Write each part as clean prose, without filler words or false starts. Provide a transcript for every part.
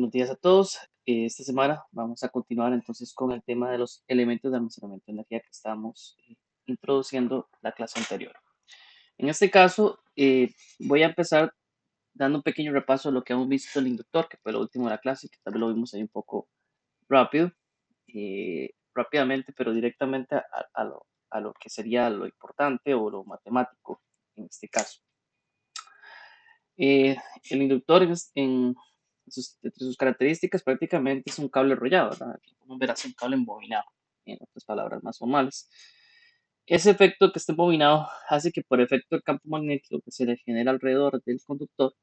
Buenos días a todos. Esta semana vamos a continuar entonces con el tema de los elementos de almacenamiento de energía que estábamos introduciendo la clase anterior. En este caso, voy a empezar dando un pequeño repaso de lo que hemos visto el inductor, que fue lo último de la clase, que tal vez lo vimos ahí un poco rápido, rápidamente, pero directamente a lo que sería lo importante o lo matemático en este caso. Eh, el inductor entre sus características prácticamente es un cable enrollado, ¿verdad? Aquí podemos ver así un cable embobinado, en otras palabras más formales. Ese efecto que está embobinado hace que por efecto del campo magnético que se le genera alrededor del conductor,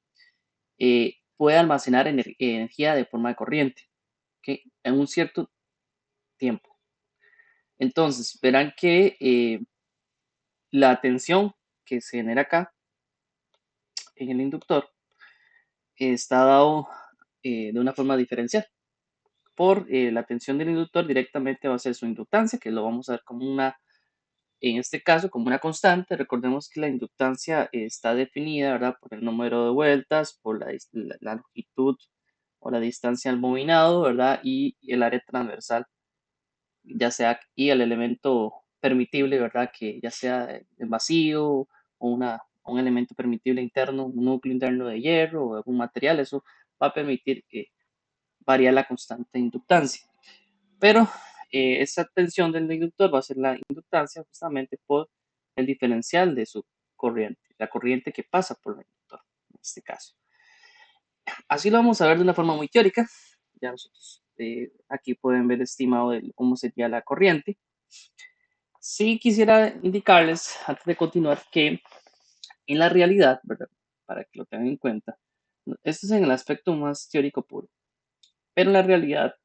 pueda almacenar energía de forma de corriente, ¿ok? En un cierto tiempo. Entonces, verán que la tensión que se genera acá en el inductor está dado de una forma diferencial. Por la tensión del inductor directamente va a ser su inductancia, que lo vamos a ver como en este caso, como una constante. Recordemos que la inductancia está definida, ¿verdad? Por el número de vueltas, por la longitud o la distancia al bobinado, ¿verdad? Y el área transversal, ya sea, y el elemento permitible, ¿verdad? Que ya sea el vacío un elemento permitible interno, un núcleo interno de hierro o algún material, eso va a permitir que variar la constante de inductancia. Pero esa tensión del inductor va a ser la inductancia justamente por el diferencial de su corriente, la corriente que pasa por el inductor, en este caso. Así lo vamos a ver de una forma muy teórica. Ya nosotros aquí pueden ver estimado de cómo sería la corriente. Sí quisiera indicarles, antes de continuar, que en la realidad, ¿verdad? Para que lo tengan en cuenta, esto es en el aspecto más teórico puro. Pero en la realidad,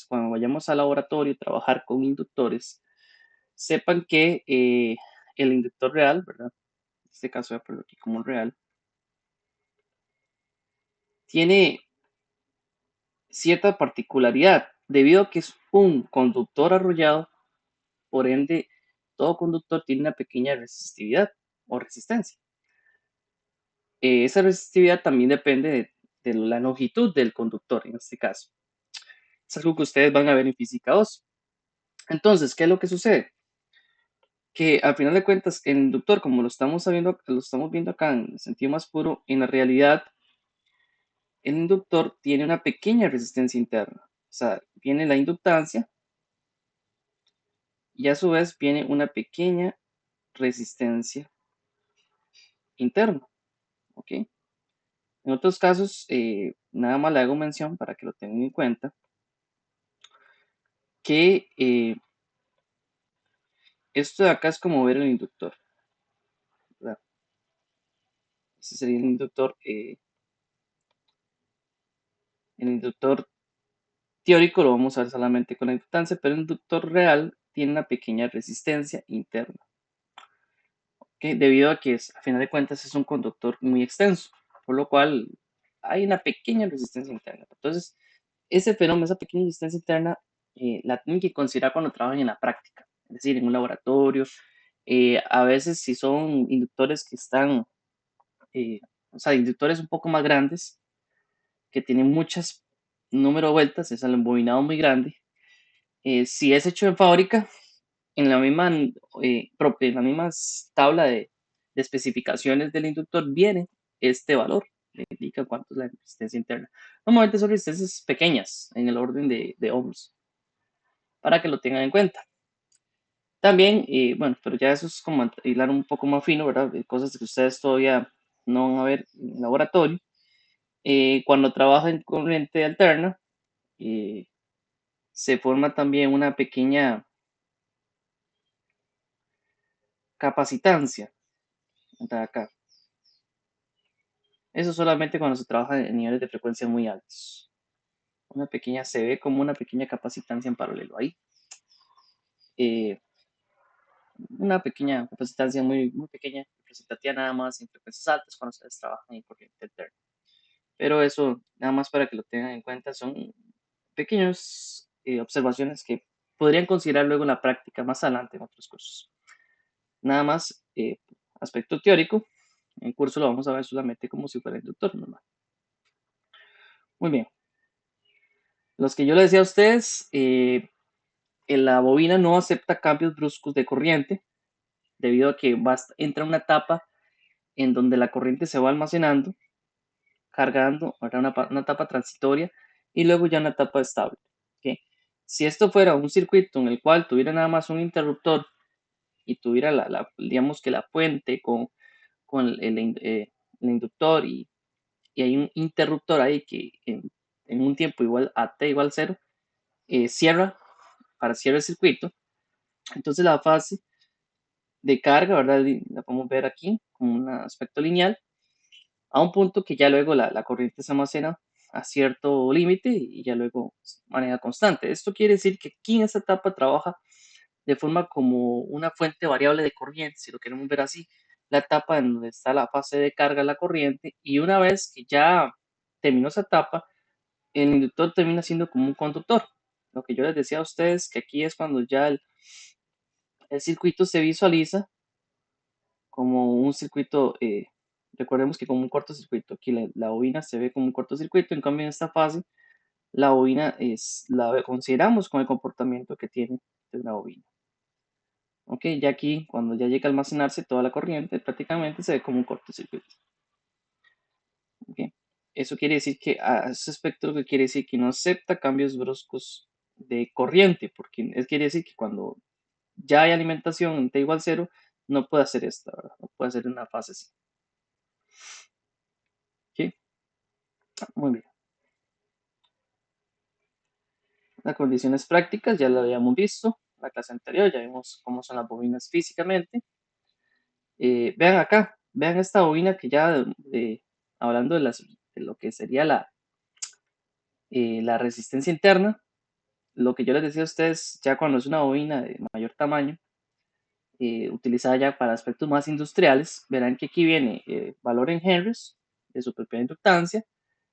cuando vayamos al laboratorio a trabajar con inductores, sepan que el inductor real, ¿verdad? En este caso voy a ponerlo aquí como real, tiene cierta particularidad debido a que es un conductor arrollado, por ende, todo conductor tiene una pequeña resistividad o resistencia. Esa resistividad también depende de la longitud del conductor, en este caso. Es algo que ustedes van a ver en física 2. Entonces, ¿qué es lo que sucede? Que al final de cuentas, el inductor, como lo estamos viendo acá en el sentido más puro, en la realidad, el inductor tiene una pequeña resistencia interna. O sea, viene la inductancia y a su vez viene una pequeña resistencia interna. ¿Ok? En otros casos, nada más le hago mención para que lo tengan en cuenta, que esto de acá es como ver el inductor, ¿verdad? Este sería el inductor teórico lo vamos a ver solamente con la inductancia, pero el inductor real tiene una pequeña resistencia interna, ¿ok? Debido a que a final de cuentas es un conductor muy extenso, por lo cual hay una pequeña resistencia interna. Entonces, ese fenómeno, esa pequeña resistencia interna, la tienen que considerar cuando trabajan en la práctica, es decir, en un laboratorio. A veces si son inductores que están, eh, o sea, inductores un poco más grandes, que tienen muchas número de vueltas, es el embobinado muy grande. Si es hecho en fábrica, en la misma, en la misma tabla de especificaciones del inductor viene este valor, le indica cuánto es la resistencia interna. Normalmente son resistencias pequeñas, en el orden de ohms, para que lo tengan en cuenta. También, bueno, pero ya eso es como hilar un poco más fino, ¿verdad? De cosas que ustedes todavía no van a ver en el laboratorio. Cuando trabajan en corriente alterna, eh, se forma también una pequeña capacitancia, ¿verdad? Acá. Eso solamente cuando se trabaja en niveles de frecuencia muy altos. Se ve como una pequeña capacitancia en paralelo ahí. Eh, una pequeña capacitancia muy pequeña, representativa nada más en frecuencias altas cuando se trabaja en corriente alterna. Pero eso, nada más para que lo tengan en cuenta, son pequeñas observaciones que podrían considerar luego en la práctica más adelante en otros cursos. Nada más, aspecto teórico, en curso lo vamos a ver solamente como si fuera inductor normal. Muy bien. Los que yo les decía a ustedes, la bobina no acepta cambios bruscos de corriente debido a que entra una etapa en donde la corriente se va almacenando, cargando, ahora una etapa transitoria y luego ya una etapa estable. ¿Ok? Si esto fuera un circuito en el cual tuviera nada más un interruptor y tuviera digamos que la fuente con el inductor y hay un interruptor ahí que en un tiempo igual a t igual 0 cierra el circuito, entonces la fase de carga, ¿verdad? La podemos ver aquí como un aspecto lineal a un punto que ya luego la corriente se almacena a cierto límite y ya luego manera constante. Esto quiere decir que aquí en esta etapa trabaja de forma como una fuente variable de corriente, si lo queremos ver así, la etapa en donde está la fase de carga de la corriente y una vez que ya terminó esa etapa, el inductor termina siendo como un conductor. Lo que yo les decía a ustedes, que aquí es cuando ya el circuito se visualiza como un circuito, recordemos que como un cortocircuito, aquí la bobina se ve como un cortocircuito, en cambio en esta fase la bobina consideramos con el comportamiento que tiene de una bobina. Ok, ya aquí cuando ya llega a almacenarse toda la corriente prácticamente se ve como un cortocircuito. Ok, eso quiere decir que a ese espectro que quiere decir que no acepta cambios bruscos de corriente, porque quiere decir que cuando ya hay alimentación en t igual 0, no puede hacer esta, ¿verdad? No puede hacer una fase así. ¿Ok? Muy bien. Las condiciones prácticas ya lo habíamos visto en la clase anterior, ya vimos cómo son las bobinas físicamente. Vean acá, vean esta bobina que ya, hablando de lo que sería la resistencia interna, lo que yo les decía a ustedes, ya cuando es una bobina de mayor tamaño, utilizada ya para aspectos más industriales, verán que aquí viene valor en henries de su propia inductancia,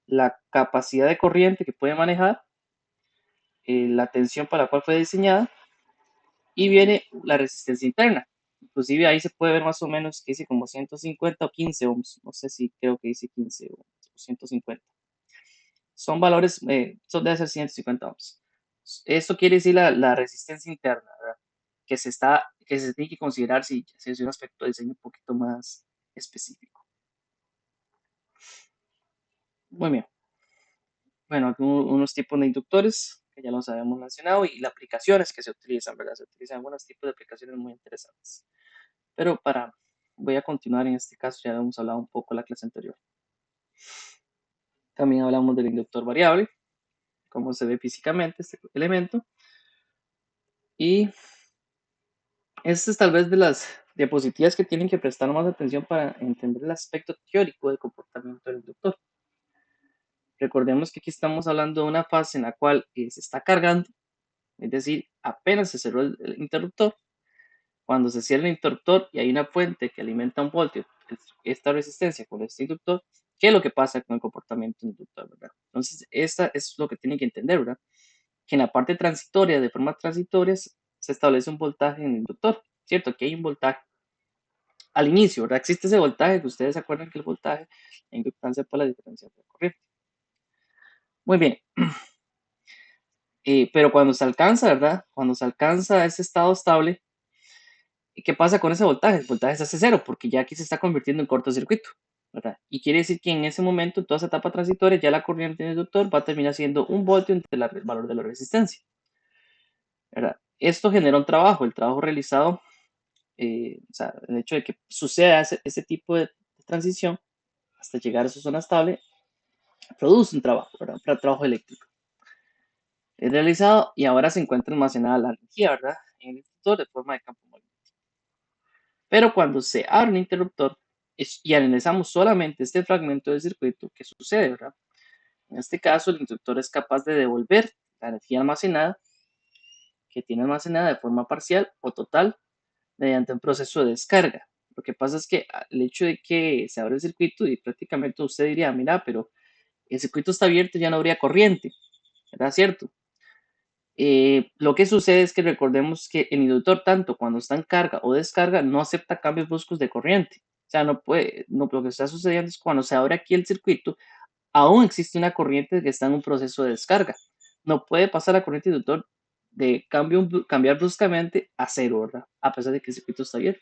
la capacidad de corriente que puede manejar, la tensión para la cual fue diseñada y viene la resistencia interna. Inclusive ahí se puede ver más o menos que dice como 150 o 15 ohms. No sé si creo que dice 15 o 150. Son valores, son debe ser 150 ohms. Esto quiere decir la resistencia interna, ¿verdad? Que se tiene que considerar si es un aspecto de diseño un poquito más específico. Muy bien. Bueno, aquí unos tipos de inductores que ya los habíamos mencionado y las aplicaciones que se utilizan, ¿verdad? Se utilizan algunos tipos de aplicaciones muy interesantes. Pero voy a continuar en este caso, ya hemos hablado un poco en la clase anterior. También hablamos del inductor variable, cómo se ve físicamente este elemento. Y esta es tal vez de las diapositivas que tienen que prestar más atención para entender el aspecto teórico del comportamiento del inductor. Recordemos que aquí estamos hablando de una fase en la cual se está cargando, es decir, apenas se cerró el interruptor. Cuando se cierra el interruptor y hay una fuente que alimenta un voltio, esta resistencia con este inductor, ¿qué es lo que pasa con el comportamiento inductor, verdad? Entonces, esta es lo que tienen que entender, ¿verdad? Que en la parte transitoria, de forma transitoria, se establece un voltaje en el inductor, ¿cierto? Que hay un voltaje al inicio, ¿verdad? Existe ese voltaje, que ustedes se acuerdan que el voltaje, la inductancia por la diferencia de corriente. Muy bien. Pero cuando se alcanza, ¿verdad? Cuando se alcanza ese estado estable, ¿qué pasa con ese voltaje? El voltaje se hace cero porque ya aquí se está convirtiendo en cortocircuito, ¿verdad? Y quiere decir que en ese momento, en toda esa etapa transitoria, ya la corriente en el inductor va a terminar siendo un voltio entre el valor de la resistencia, ¿verdad? Esto genera un trabajo, el trabajo realizado, o sea, el hecho de que suceda ese tipo de transición hasta llegar a su zona estable, produce un trabajo, ¿verdad? Un trabajo eléctrico. Es realizado y ahora se encuentra almacenada la energía, ¿verdad? En el inductor de forma de campo magnético. Pero cuando se abre un interruptor y analizamos solamente este fragmento del circuito, ¿qué sucede, verdad? En este caso, el interruptor es capaz de devolver la energía almacenada, que tiene almacenada de forma parcial o total, mediante un proceso de descarga. Lo que pasa es que el hecho de que se abre el circuito y prácticamente usted diría, mira, pero el circuito está abierto y ya no habría corriente, ¿verdad? ¿Cierto? Lo que sucede es que recordemos que el inductor, tanto cuando está en carga o descarga, no acepta cambios bruscos de corriente. O sea, no puede, no, lo que está sucediendo es cuando se abre aquí el circuito, aún existe una corriente que está en un proceso de descarga. no puede pasar la corriente inductor de cambiar bruscamente a cero, ¿verdad? A pesar de que el circuito está abierto.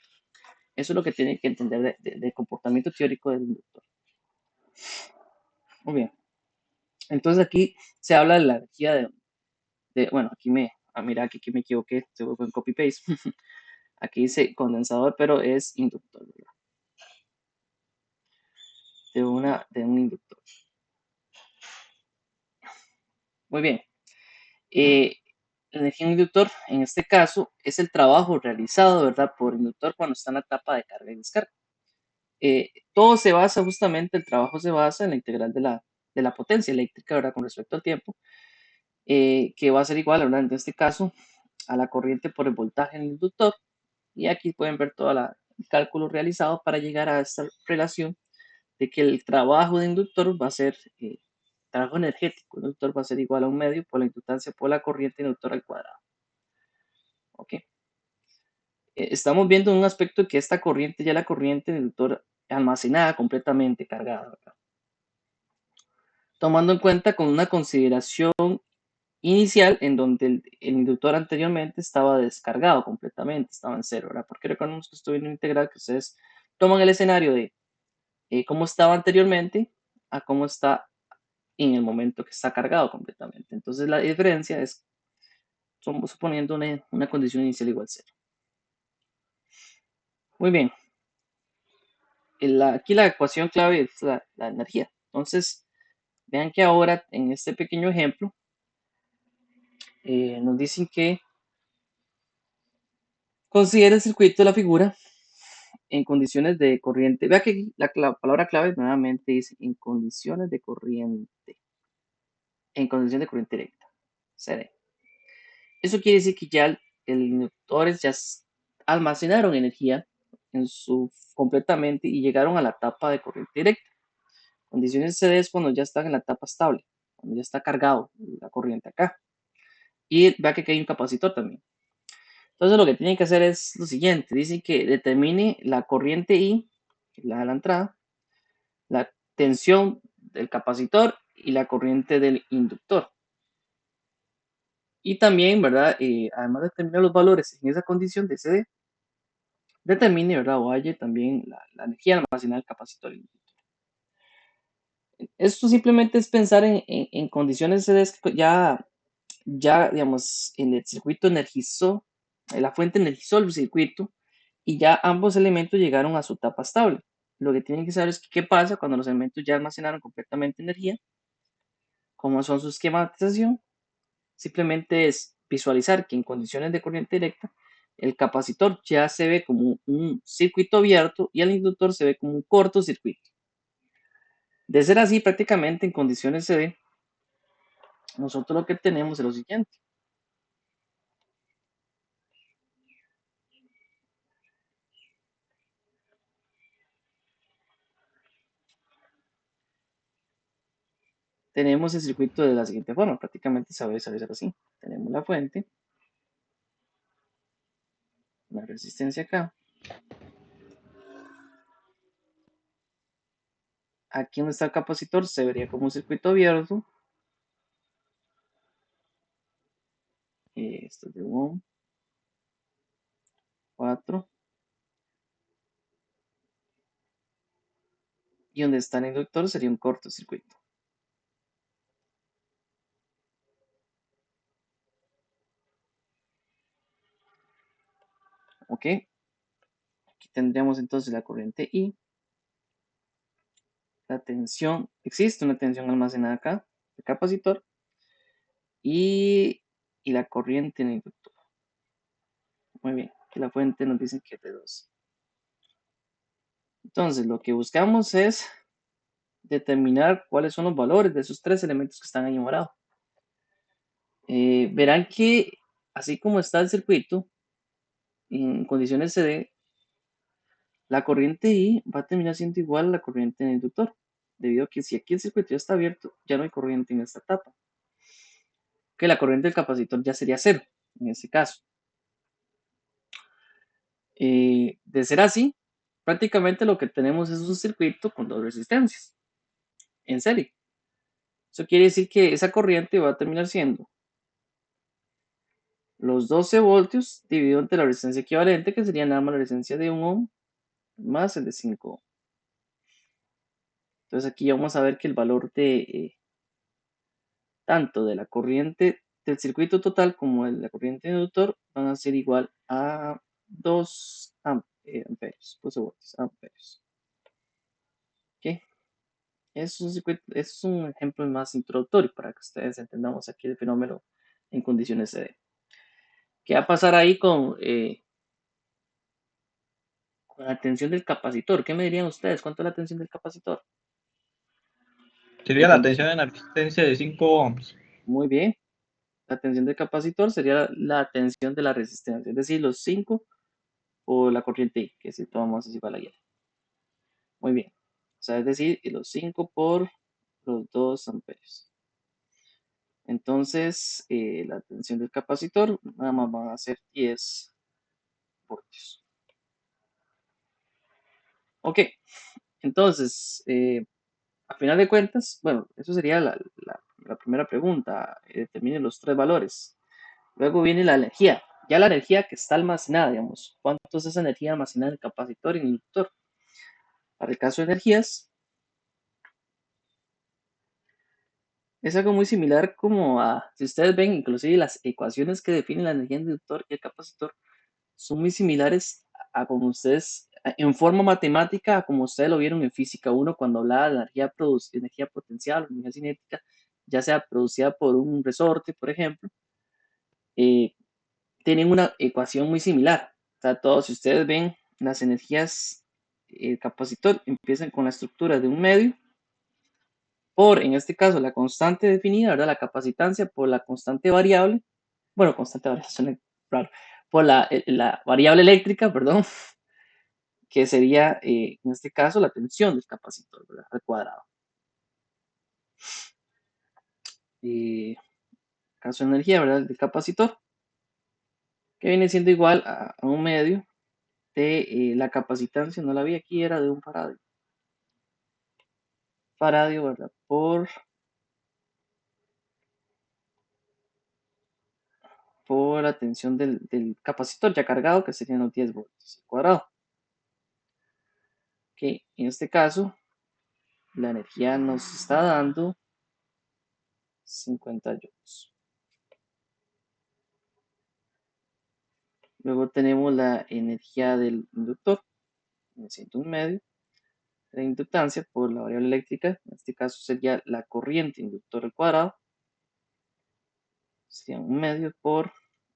Eso es lo que tiene que entender del comportamiento teórico del inductor. Muy bien. Entonces aquí se habla de la energía bueno, mira, aquí me equivoqué, se fue en copy-paste. Aquí dice condensador, pero es inductor, ¿verdad? De un inductor. Muy bien. La energía en inductor, en este caso, es el trabajo realizado, ¿verdad? Por inductor cuando está en la etapa de carga y descarga. Todo se basa justamente, el trabajo se basa en la integral de la potencia eléctrica, ¿verdad? Con respecto al tiempo, que va a ser igual, ¿verdad? En este caso, a la corriente por el voltaje en el inductor. Y aquí pueden ver todo el cálculo realizado para llegar a esta relación de que el trabajo de inductor va a ser, trabajo energético, el inductor va a ser igual a un medio por la inductancia por la corriente inductor al cuadrado. ¿Ok? Estamos viendo un aspecto que esta corriente, ya la corriente inductor almacenada completamente cargada, ¿verdad? Tomando en cuenta con una consideración inicial en donde el inductor anteriormente estaba descargado completamente, estaba en cero, ¿verdad? Porque recordemos que estoy en un integral que ustedes toman el escenario de cómo estaba anteriormente a cómo está en el momento que está cargado completamente. Entonces la diferencia es, somos suponiendo una condición inicial igual a cero. Muy bien. Aquí la ecuación clave es la energía. Entonces, vean que ahora en este pequeño ejemplo nos dicen que considera el circuito de la figura en condiciones de corriente. Vea que aquí la palabra clave nuevamente dice en condiciones de corriente. En condiciones de corriente directa. CD. Eso quiere decir que ya el inductores ya almacenaron energía completamente y llegaron a la etapa de corriente directa. Condiciones CD es cuando ya están en la etapa estable, cuando ya está cargado la corriente acá. Y vea que aquí hay un capacitor también. Entonces lo que tienen que hacer es lo siguiente. Dicen que determine la corriente I, que es la de la entrada, la tensión del capacitor y la corriente del inductor. Y también, ¿verdad? Además de determinar los valores en esa condición de CD, determine, ¿verdad? O halle también la energía almacenada del capacitor. Esto simplemente es pensar en condiciones CD que ya, digamos, en el circuito energizó, la fuente energizó el circuito y ya ambos elementos llegaron a su etapa estable. Lo que tienen que saber es qué pasa cuando los elementos ya almacenaron completamente energía, cómo son su esquematización. Simplemente es visualizar que en condiciones de corriente directa, el capacitor ya se ve como un circuito abierto y el inductor se ve como un cortocircuito. De ser así, prácticamente en condiciones CD, nosotros lo que tenemos es lo siguiente. Tenemos el circuito de la siguiente forma, prácticamente se va a visualizar así. Tenemos la fuente, la resistencia acá. Aquí donde está el capacitor se vería como un circuito abierto. Esto es de 1, 4. Y donde está el inductor sería un cortocircuito. ¿Ok? Aquí tendríamos entonces la corriente I. La tensión, existe una tensión almacenada acá, el capacitor. Y la corriente en el inductor. Muy bien, aquí la fuente nos dice que es de 2. Entonces, lo que buscamos es determinar cuáles son los valores de esos tres elementos que están ahí en morado. Verán que así como está el circuito, en condiciones CD, la corriente I va a terminar siendo igual a la corriente en el inductor, debido a que si aquí el circuito ya está abierto, ya no hay corriente en esta etapa. Que la corriente del capacitor ya sería cero, en este caso. De ser así, prácticamente lo que tenemos es un circuito con dos resistencias en serie. Eso quiere decir que esa corriente va a terminar siendo los 12 voltios dividido entre la resistencia equivalente, que sería nada más la resistencia de 1 ohm más el de 5 ohm. Entonces aquí vamos a ver que el valor de tanto de la corriente del circuito total como de la corriente inductor van a ser igual a 2 amperios, 12 voltios, amperios. ¿Ok? Es un ejemplo más introductorio para que ustedes entendamos aquí el fenómeno en condiciones CD. ¿Qué va a pasar ahí con la tensión del capacitor? ¿Qué me dirían ustedes? ¿Cuánto es la tensión del capacitor? Sería la tensión en la resistencia de 5 ohms. Muy bien. La tensión del capacitor sería la tensión de la resistencia, es decir, los 5 o la corriente I, que si tomamos es igual a I. Muy bien. O sea, es decir, los 5 por los 2 amperios. Entonces, la tensión del capacitor nada más van a ser 10 voltios. Ok, entonces, a final de cuentas, bueno, eso sería la primera pregunta. Determinen los tres valores. Luego viene la energía. Ya la energía que está almacenada, digamos. ¿Cuánto es esa energía almacenada en el capacitor y en el inductor? Para el caso de energías, es algo muy similar como a, si ustedes ven, inclusive las ecuaciones que definen la energía del inductor y el capacitor son muy similares a como ustedes, en forma matemática, a como ustedes lo vieron en física 1 cuando hablaba de la energía potencial, energía cinética, ya sea producida por un resorte, por ejemplo, eh, tienen una ecuación muy similar. O sea, todos, si ustedes ven las energías, el capacitor empiezan con la estructura de un medio por, en este caso, la constante definida, ¿verdad? La capacitancia por la constante variable, bueno, constante variable suena raro, por la variable eléctrica, perdón, que sería, en este caso, la tensión del capacitor, ¿verdad? Al cuadrado. Caso de energía, ¿verdad? Del capacitor, que viene siendo igual a un medio de la capacitancia, no la vi aquí, era de un faradio. Faradio, ¿verdad? Por la tensión del capacitor ya cargado, que serían los 10 voltios al cuadrado. Que en este caso, la energía nos está dando 50 joules. Luego tenemos la energía del inductor, en 101 medio, la inductancia por la variable eléctrica, en este caso sería la corriente inductor al cuadrado, sería 1 medio por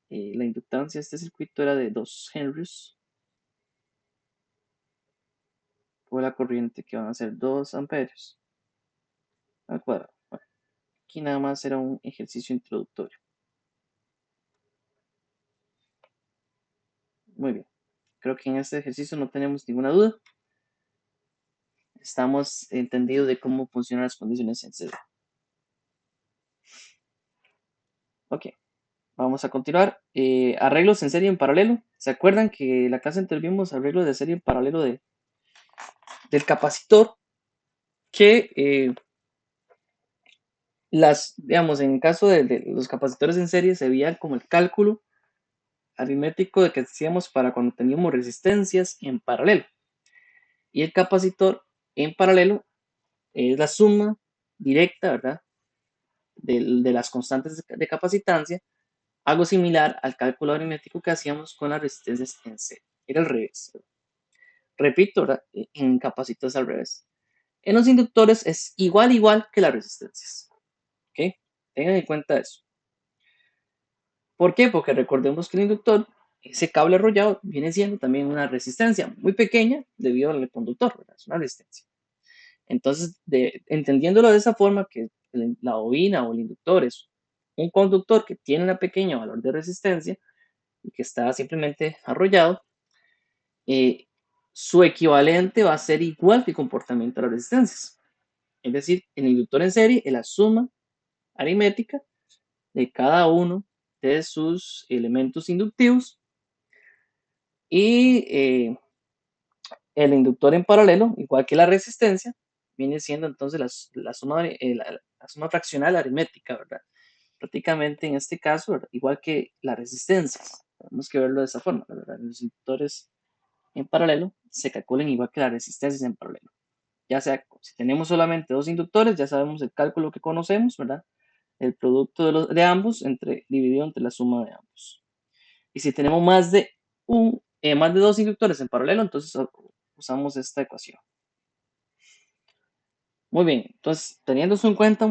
la inductancia. Este circuito era de 2 henries por la corriente, que van a ser 2 amperios al cuadrado. Bueno, aquí nada más era un ejercicio introductorio. Muy bien, creo que en este ejercicio no tenemos ninguna duda. Estamos entendidos de cómo funcionan las condiciones en CD. Ok, vamos a continuar. Arreglos en serie en paralelo. ¿Se acuerdan que la clase anterior vimos arreglos de serie en paralelo del capacitor? Que digamos, en el caso de los capacitores en serie se veía como el cálculo aritmético de que hacíamos para cuando teníamos resistencias en paralelo. Y el capacitor en paralelo es la suma directa, ¿verdad? De las constantes de capacitancia, algo similar al cálculo aritmético que hacíamos con las resistencias en serie. Era al revés. Repito, ¿verdad? En capacitores al revés. En los inductores es igual que las resistencias. ¿Ok? Tengan en cuenta eso. ¿Por qué? Porque recordemos que el inductor, ese cable enrollado, viene siendo también una resistencia muy pequeña debido al conductor, ¿verdad? Es una resistencia. Entonces, entendiéndolo de esa forma, que la bobina o el inductor es un conductor que tiene un pequeño valor de resistencia y que está simplemente arrollado, su equivalente va a ser igual que el comportamiento de las resistencias. Es decir, el inductor en serie es la suma aritmética de cada uno de sus elementos inductivos y el inductor en paralelo, igual que la resistencia, viene siendo entonces la suma fraccional aritmética, ¿verdad? prácticamente en este caso, ¿verdad? Igual que las resistencias. Tenemos que verlo de esa forma, ¿verdad? Los inductores en paralelo se calculan igual que las resistencias en paralelo. Ya sea, si tenemos solamente dos inductores, ya sabemos el cálculo que conocemos, ¿verdad? El producto de ambos dividido entre la suma de ambos. Y si tenemos más de dos inductores en paralelo, entonces usamos esta ecuación. Muy bien, entonces teniendo eso en cuenta,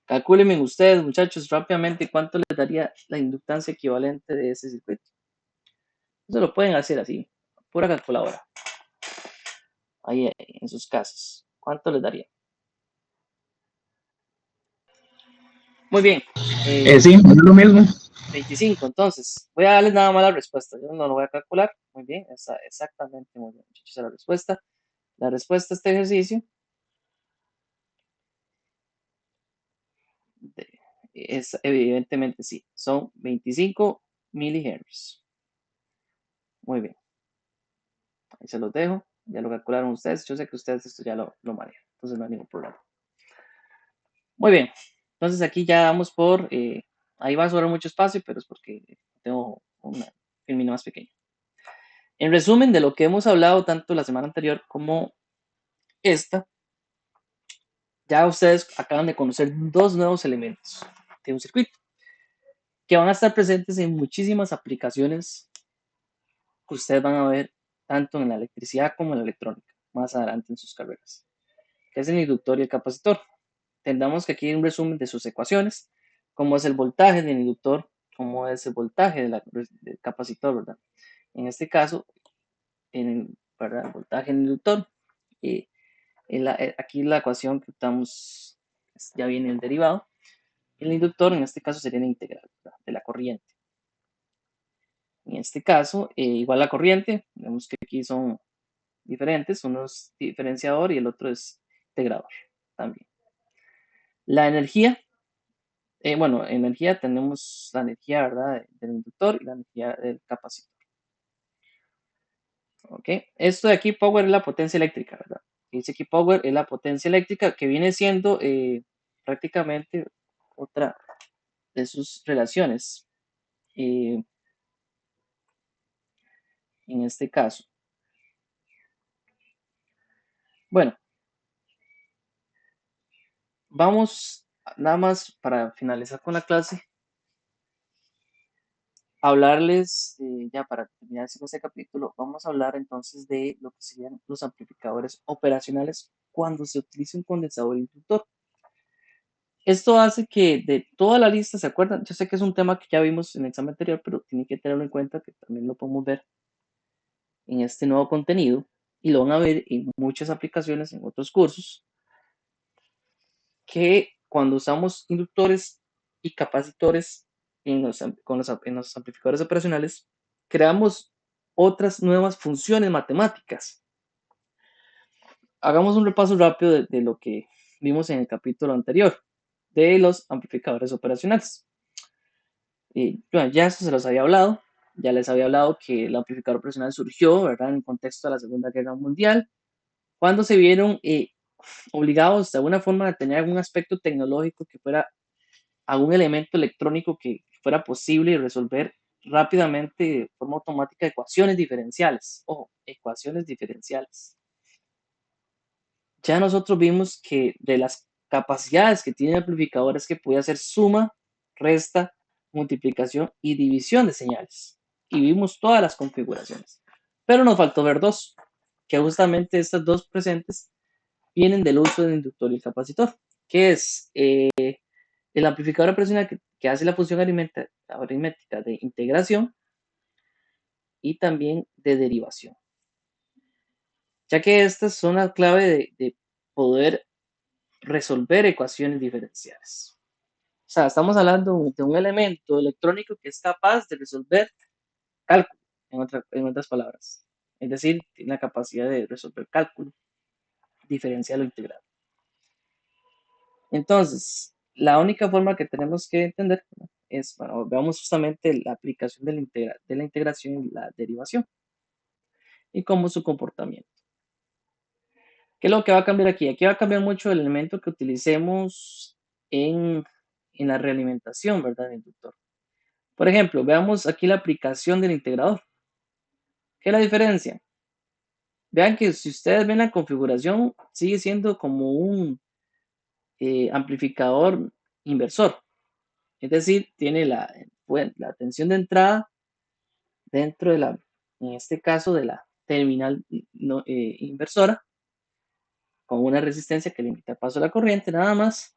calcúlenme ustedes, muchachos, rápidamente cuánto les daría la inductancia equivalente de ese circuito. Eso lo pueden hacer así, pura calculadora. Ahí en sus casas. ¿Cuánto les daría? Muy bien. Sí, es lo mismo. 25, entonces. Voy a darles nada más la respuesta. Yo no lo voy a calcular. Muy bien, exactamente, muy bien, muchachos, la respuesta. La respuesta a este ejercicio es evidentemente sí. Son 25 milihertz. Muy bien. Ahí se los dejo. Ya lo calcularon ustedes. Yo sé que ustedes esto ya lo manejan. Entonces no hay ningún problema. Muy bien. Entonces aquí ya vamos por... ahí va a sobrar mucho espacio, pero es porque tengo una filmina más pequeña. En resumen de lo que hemos hablado tanto la semana anterior como esta, ya ustedes acaban de conocer dos nuevos elementos de un circuito que van a estar presentes en muchísimas aplicaciones que ustedes van a ver tanto en la electricidad como en la electrónica más adelante en sus carreras, que es el inductor y el capacitor. Tendamos que aquí hay un resumen de sus ecuaciones, cómo es el voltaje del inductor, cómo es el voltaje del capacitor, ¿verdad? En este caso, ¿verdad? El voltaje del inductor. Y aquí la ecuación que usamos ya viene el derivado. El inductor en este caso sería la integral, ¿verdad? De la corriente. En este caso, igual la corriente, vemos que aquí son diferentes, uno es diferenciador y el otro es integrador también. La energía, bueno, energía tenemos la energía, ¿verdad? Del inductor y la energía del capacitor. ¿Ok? Esto de aquí, power es la potencia eléctrica, ¿verdad? Dice aquí power es la potencia eléctrica que viene siendo prácticamente otra de sus relaciones. En este caso. Bueno, vamos nada más para finalizar con la clase, hablarles, ya para terminar este capítulo, vamos a hablar entonces de lo que serían los amplificadores operacionales cuando se utiliza un condensador inductor. Esto hace que de toda la lista, ¿se acuerdan? Yo sé que es un tema que ya vimos en el examen anterior, pero tienen que tenerlo en cuenta que también lo podemos ver en este nuevo contenido y lo van a ver en muchas aplicaciones, en otros cursos, que cuando usamos inductores y capacitores en los amplificadores operacionales, creamos otras nuevas funciones matemáticas. Hagamos un repaso rápido de lo que vimos en el capítulo anterior de los amplificadores operacionales. Bueno, ya eso se los había hablado, ya les había hablado que el amplificador operacional surgió, ¿verdad?, en el contexto de la Segunda Guerra Mundial, cuando se vieron obligados de alguna forma a tener algún aspecto tecnológico que fuera algún elemento electrónico que fuera posible resolver rápidamente de forma automática ecuaciones diferenciales. Ojo, ecuaciones diferenciales. Ya nosotros vimos que de las capacidades que tiene el amplificador es que puede hacer suma, resta, multiplicación y división de señales. Y vimos todas las configuraciones. Pero nos faltó ver dos, que justamente estas dos presentes vienen del uso del inductor y el capacitor, que es el amplificador operacional que hace la función aritmética de integración y también de derivación, ya que estas son la clave de poder resolver ecuaciones diferenciales. O sea, estamos hablando de un elemento electrónico que es capaz de resolver cálculo, en otras palabras. Es decir, tiene la capacidad de resolver cálculo diferencial o integral. Entonces, la única forma que tenemos que entender es, bueno, veamos justamente la aplicación de la integración y la derivación y cómo es su comportamiento. ¿Qué es lo que va a cambiar aquí? Aquí va a cambiar mucho el elemento que utilicemos en, en la realimentación, ¿verdad? Del inductor. Por ejemplo, veamos aquí la aplicación del integrador. ¿Qué es la diferencia? Vean que si ustedes ven la configuración, sigue siendo como un amplificador inversor. Es decir, tiene la tensión de entrada dentro de en este caso, de la terminal inversora, con una resistencia que limita el paso de la corriente, nada más.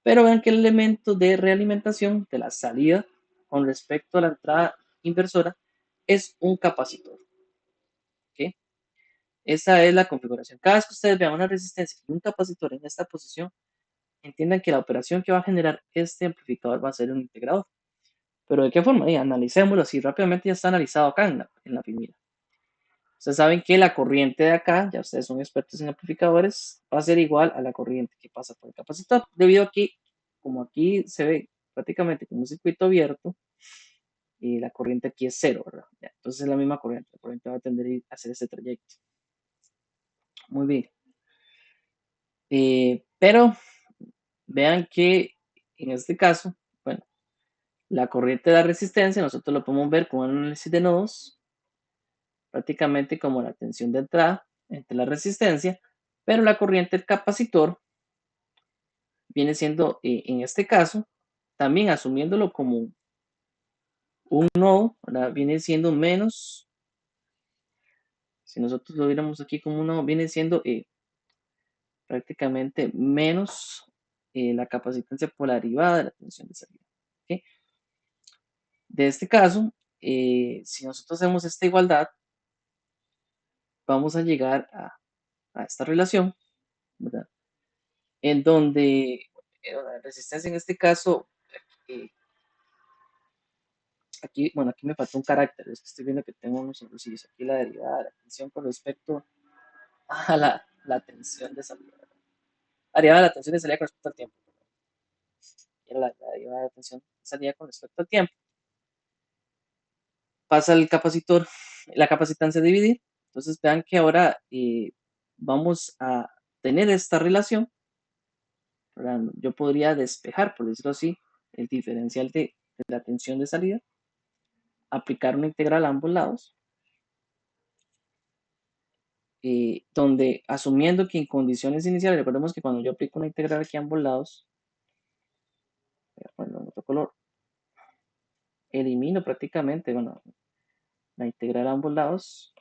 Pero vean que el elemento de realimentación de la salida con respecto a la entrada inversora es un capacitor. ¿Ok? Esa es la configuración. Cada vez que ustedes vean una resistencia y un capacitor en esta posición, entiendan que la operación que va a generar este amplificador va a ser un integrador. Pero ¿de qué forma? Analicémoslo así rápidamente, ya está analizado acá en la figura. Ustedes saben que la corriente de acá, ya ustedes son expertos en amplificadores, va a ser igual a la corriente que pasa por el capacitor, debido a que, como aquí se ve prácticamente como un circuito abierto, y la corriente aquí es cero, ¿verdad? Ya, entonces es la misma corriente, la corriente va a tender a hacer este trayecto. Muy bien. Pero vean que en este caso, bueno, la corriente de la resistencia, nosotros lo podemos ver con un análisis de nodos, prácticamente como la tensión de entrada entre la resistencia, pero la corriente del capacitor viene siendo, en este caso, también asumiéndolo como un nodo, ¿verdad? Viene siendo menos, si nosotros lo viéramos aquí como un nodo, viene siendo prácticamente menos la capacitancia por la derivada de la tensión de salida. ¿Okay? De este caso, si nosotros hacemos esta igualdad, vamos a llegar a esta relación, ¿verdad? En donde la resistencia en este caso, eh, aquí, bueno, aquí me faltó un carácter, es que estoy viendo que tengo unos ejercicios, aquí la derivada de la tensión con respecto a la tensión de salida. La derivada de la tensión de salida con respecto al tiempo. Era la derivada de la tensión de salida con respecto al tiempo. Pasa el capacitor, la capacitancia a dividir. Entonces vean que ahora vamos a tener esta relación. ¿Verdad? Yo podría despejar, por decirlo así, el diferencial de la tensión de salida, aplicar una integral a ambos lados, donde asumiendo que en condiciones iniciales, recordemos que cuando yo aplico una integral aquí a ambos lados, voy a ponerlo en otro color, elimino prácticamente, bueno, la integral a ambos lados.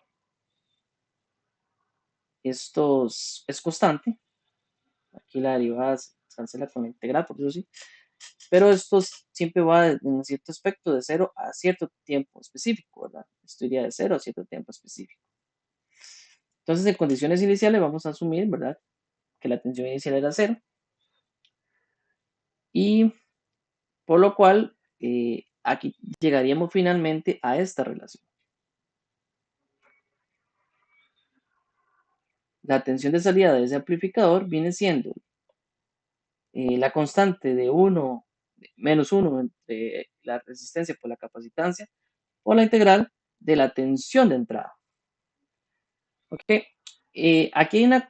Esto es constante. Aquí la derivada se cancela con la integral, por eso sí. Pero esto siempre va en un cierto aspecto de 0 a cierto tiempo específico, ¿verdad? Esto iría de 0 a cierto tiempo específico. Entonces, en condiciones iniciales vamos a asumir, ¿verdad? Que la tensión inicial era 0. Y por lo cual, aquí llegaríamos finalmente a esta relación. La tensión de salida de ese amplificador viene siendo la constante de 1 menos 1 entre la resistencia por la capacitancia o la integral de la tensión de entrada. Ok, aquí hay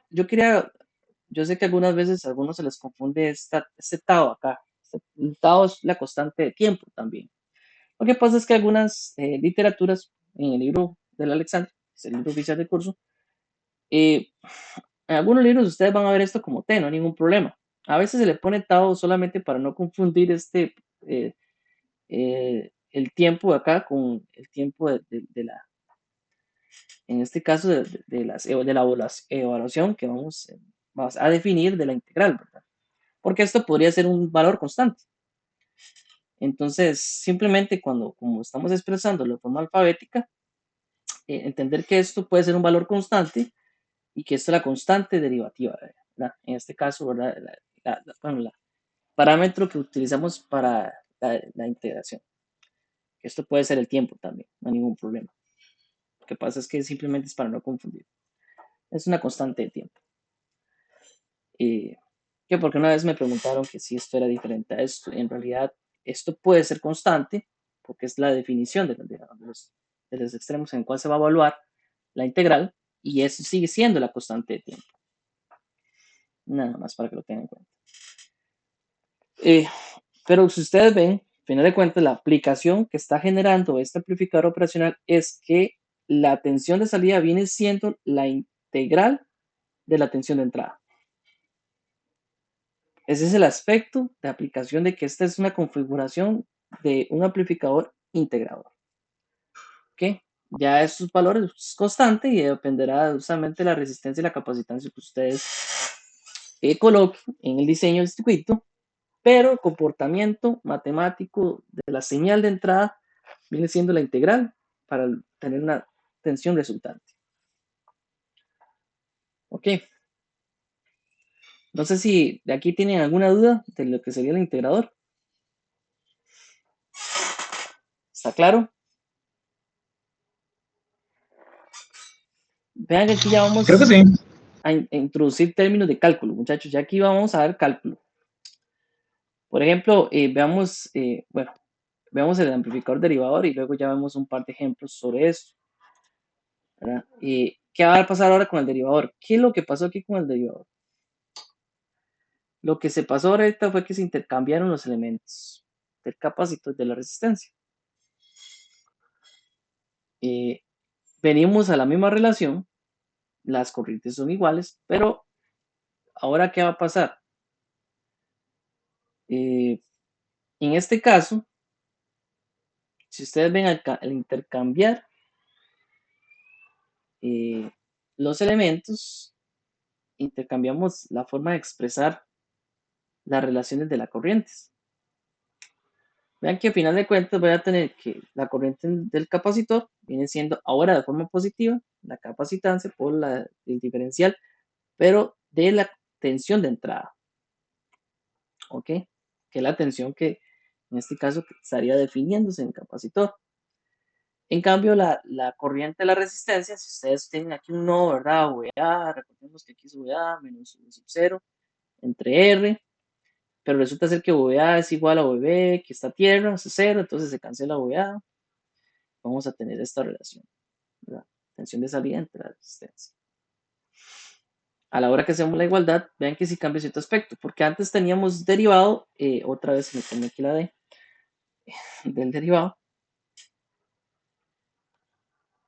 yo sé que algunas veces a algunos se les confunde este tau acá. El tau es la constante de tiempo también. Lo que pasa es que algunas literaturas en el libro del Alexander, que es el libro oficial del curso, en algunos libros ustedes van a ver esto como T, no hay ningún problema. A veces se le pone tau solamente para no confundir eh, el tiempo de acá con el tiempo de la, en este caso de la evaluación que vamos a definir de la integral, ¿verdad? Porque esto podría ser un valor constante. Entonces, simplemente como estamos expresando de forma alfabética, entender que esto puede ser un valor constante y que esto es la constante derivativa, ¿verdad? En este caso, ¿verdad? El parámetro que utilizamos para la integración. Esto puede ser el tiempo también, no hay ningún problema. Lo que pasa es que simplemente es para no confundir. Es una constante de tiempo. Que porque una vez me preguntaron que si esto era diferente a esto. En realidad, esto puede ser constante porque es la definición de los extremos en el cual se va a evaluar la integral y eso sigue siendo la constante de tiempo. Nada más para que lo tengan en cuenta. Eh, pero si ustedes ven, al final de cuentas, la aplicación que está generando este amplificador operacional es que la tensión de salida viene siendo la integral de la tensión de entrada. Ese es el aspecto de aplicación de que esta es una configuración de un amplificador integrador. ¿Ok? Ya esos valores es constante y dependerá justamente de la resistencia y la capacitancia que ustedes coloquen en el diseño del circuito, pero el comportamiento matemático de la señal de entrada viene siendo la integral para tener una tensión resultante. ¿Ok? No sé si de aquí tienen alguna duda de lo que sería el integrador. ¿Está claro? Vean que aquí ya Creo que vamos sí. a introducir términos de cálculo, muchachos. Ya aquí vamos a ver cálculo. Por ejemplo, veamos, bueno, veamos el amplificador derivador y luego ya vemos un par de ejemplos sobre esto. ¿Verdad? ¿Qué va a pasar ahora con el derivador? ¿Qué es lo que pasó aquí con el derivador? Lo que se pasó ahorita fue que se intercambiaron los elementos del capacitor de la resistencia. Venimos a la misma relación, las corrientes son iguales, pero ahora ¿qué va a pasar? En este caso, si ustedes ven al intercambiar los elementos, intercambiamos la forma de expresar las relaciones de las corrientes. Vean que al final de cuentas voy a tener que la corriente del capacitor viene siendo ahora de forma positiva la capacitancia por el diferencial, pero de la tensión de entrada. ¿Ok? Que es la tensión que en este caso estaría definiéndose en el capacitor. En cambio, la corriente de la resistencia, si ustedes tienen aquí un nodo, ¿verdad? VA, recordemos que aquí es VA menos V sub 0 entre R, pero resulta ser que VA es igual a VB, que está tierra, es 0, entonces se cancela VA. Vamos a tener esta relación, ¿verdad? Tensión de salida entre la resistencia. A la hora que hacemos la igualdad, vean que sí cambia cierto aspecto, porque antes teníamos derivado, otra vez me pone aquí la D del derivado,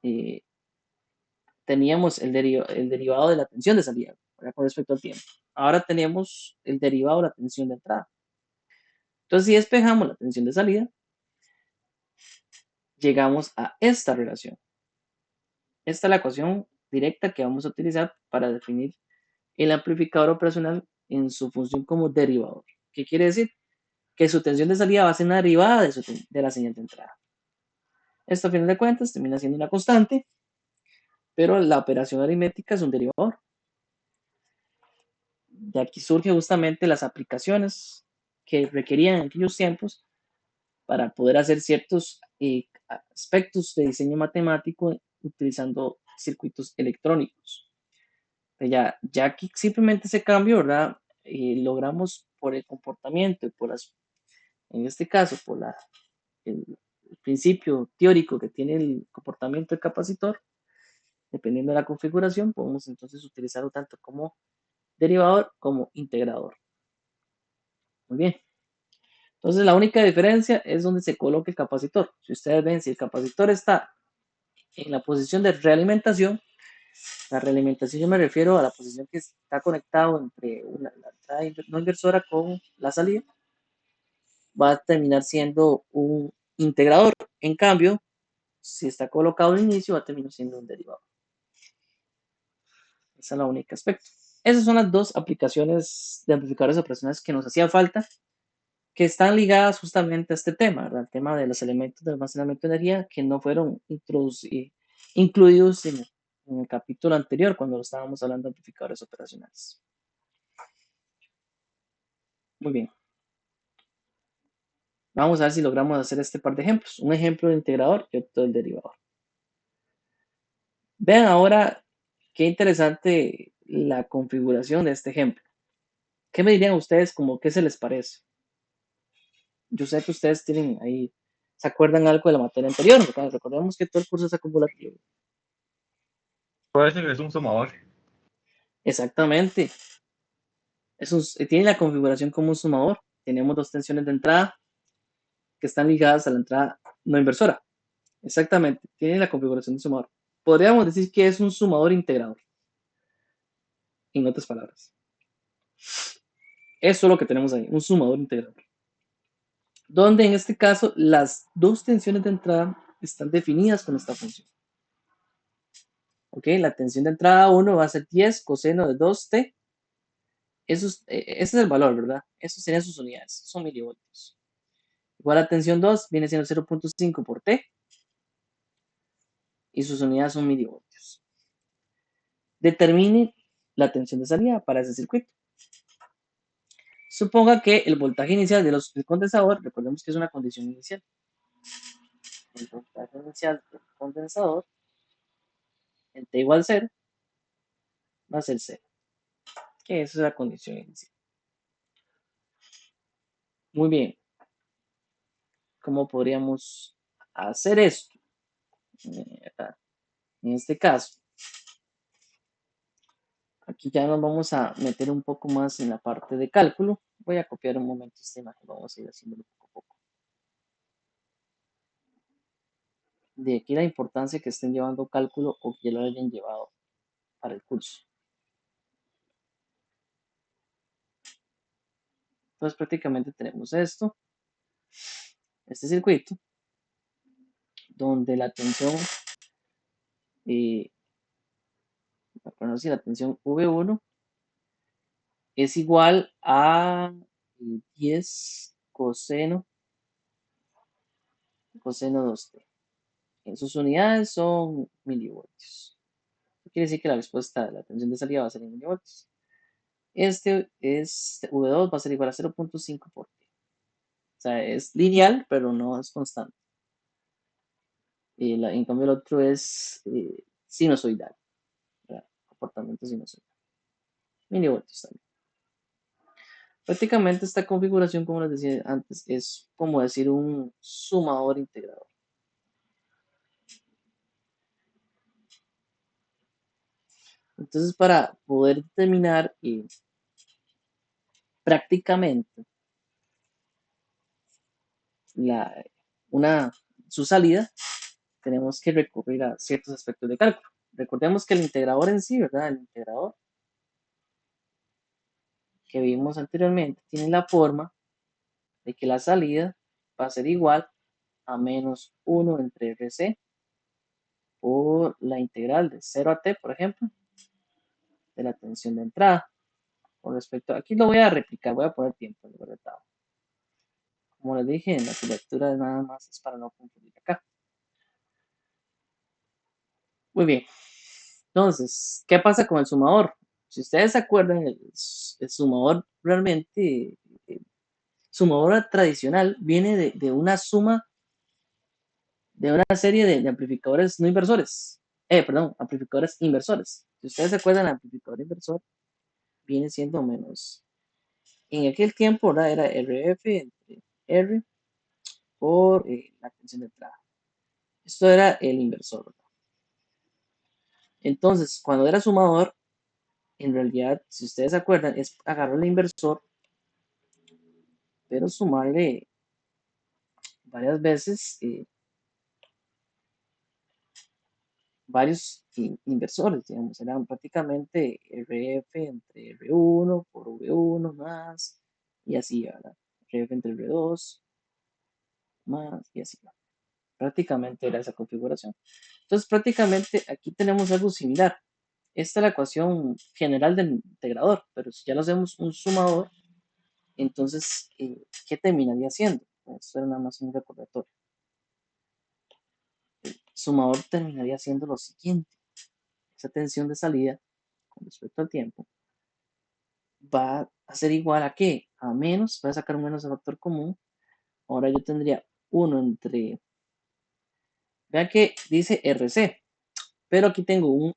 eh, teníamos el derivado de la tensión de salida, ¿verdad? Con respecto al tiempo. Ahora tenemos el derivado de la tensión de entrada. Entonces, si despejamos la tensión de salida, llegamos a esta relación. Esta es la ecuación directa que vamos a utilizar para definir el amplificador operacional en su función como derivador. ¿Qué quiere decir? Que su tensión de salida va a ser una derivada de la señal de entrada. Esto a final de cuentas termina siendo una constante, pero la operación aritmética es un derivador. De aquí surgen justamente las aplicaciones que requerían en aquellos tiempos para poder hacer ciertos aspectos de diseño matemático utilizando circuitos electrónicos. Ya aquí simplemente ese cambio, ¿verdad? Logramos por el comportamiento y en este caso, por el principio teórico que tiene el comportamiento del capacitor, dependiendo de la configuración, podemos entonces utilizarlo tanto como derivador como integrador. Muy bien. Entonces la única diferencia es donde se coloca el capacitor. Si ustedes ven, si el capacitor está en la posición de realimentación, la realimentación yo me refiero a la posición que está conectado entre la entrada no inversora con la salida, va a terminar siendo un integrador. En cambio, si está colocado al inicio, va a terminar siendo un derivado. Esa es la única aspecto. Esas son las dos aplicaciones de amplificadores operacionales que nos hacían falta, que están ligadas justamente a este tema, ¿verdad? El tema de los elementos de almacenamiento de energía que no fueron incluidos en el capítulo anterior cuando lo estábamos hablando de amplificadores operacionales. Muy bien. Vamos a ver si logramos hacer este par de ejemplos. Un ejemplo de integrador y otro del derivador. Vean ahora qué interesante la configuración de este ejemplo. ¿Qué me dirían ustedes como qué se les parece? Yo sé que ustedes tienen ahí, se acuerdan algo de la materia anterior, ¿verdad? Recordemos que todo el curso es acumulativo. Puede ser que es un sumador. Exactamente. Tiene la configuración como un sumador. tenemos dos tensiones de entrada que están ligadas a la entrada no inversora. Exactamente, tiene la configuración de sumador. Podríamos decir que es un sumador integrador, en otras palabras. Eso es lo que tenemos ahí, un sumador integrador. Donde en este caso las dos tensiones de entrada están definidas con esta función. Ok, la tensión de entrada 1 va a ser 10 coseno de 2t. Ese es el valor, ¿verdad? Esas serían sus unidades, son milivoltios. Igual a tensión 2 viene siendo 0.5 por t. Y sus unidades son milivoltios. Determine la tensión de salida para ese circuito. Suponga que el voltaje inicial del condensador, recordemos que es una condición inicial. El voltaje inicial del condensador en t igual 0 va a ser 0. Que esa es la condición inicial. Muy bien. ¿Cómo podríamos hacer esto? En este caso, aquí ya nos vamos a meter un poco más en la parte de cálculo. Voy a copiar un momento esta imagen, vamos a ir haciéndolo poco a poco. De aquí la importancia que estén llevando cálculo o que lo hayan llevado para el curso. Entonces prácticamente tenemos esto, este circuito, donde la tensión, la tensión V1 es igual a 10 coseno 2t. En sus unidades son milivoltios. Quiere decir que la respuesta de la tensión de salida va a ser en milivoltios. Este es V2 va a ser igual a 0.5 por t. O sea, es lineal, pero no es constante. En cambio, el otro es sinusoidal. Comportamiento sinusoidal. Milivoltios también. Prácticamente esta configuración, como les decía antes, es como decir un sumador integrador. Entonces, para poder determinar prácticamente su salida, tenemos que recurrir a ciertos aspectos de cálculo. Recordemos que el integrador en sí, ¿verdad? El integrador que vimos anteriormente tiene la forma de que la salida va a ser igual a menos 1 entre RC por la integral de 0 a t, por ejemplo, de la tensión de entrada. Con respecto, aquí lo voy a replicar, voy a poner tiempo, como les dije, en la lectura nada más es para no confundir acá. Muy bien. Entonces, ¿qué pasa con el sumador? Si ustedes se acuerdan, el sumador realmente, el sumador tradicional viene de una suma de una serie de amplificadores no inversores. Amplificadores inversores. Si ustedes se acuerdan, el amplificador inversor viene siendo menos. En aquel tiempo, ¿verdad? Era RF entre R por la tensión de entrada. Esto era el inversor, ¿verdad? Entonces, cuando era sumador, en realidad, si ustedes se acuerdan, es agarrar el inversor, pero sumarle varias veces varios inversores, digamos, eran prácticamente RF entre R1 por V1 más, y así, ¿verdad? RF entre R2 más, y así, ¿verdad? Prácticamente era esa configuración. Entonces, prácticamente aquí tenemos algo similar. Esta es la ecuación general del integrador, pero si ya lo hacemos un sumador, entonces, ¿qué terminaría siendo? Esto era nada más un recordatorio. El sumador terminaría siendo lo siguiente. Esa tensión de salida con respecto al tiempo va a ser igual a ¿qué? A menos, voy a sacar un menos de factor común. Ahora yo tendría 1 entre, vean que dice RC, pero aquí tengo un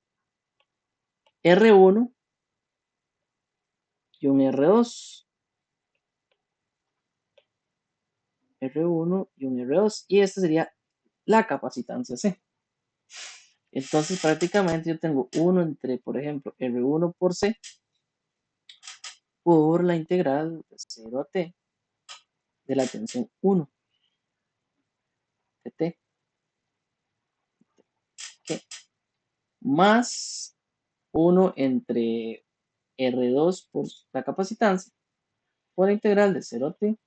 R1 y un R2. R1 y un R2, y esta sería la capacitancia C. Entonces prácticamente yo tengo 1 entre, por ejemplo, R1 por C por la integral de 0 a t de la tensión 1 de t, ¿ok? Más 1 entre R2 por la capacitancia por la integral de 0 a t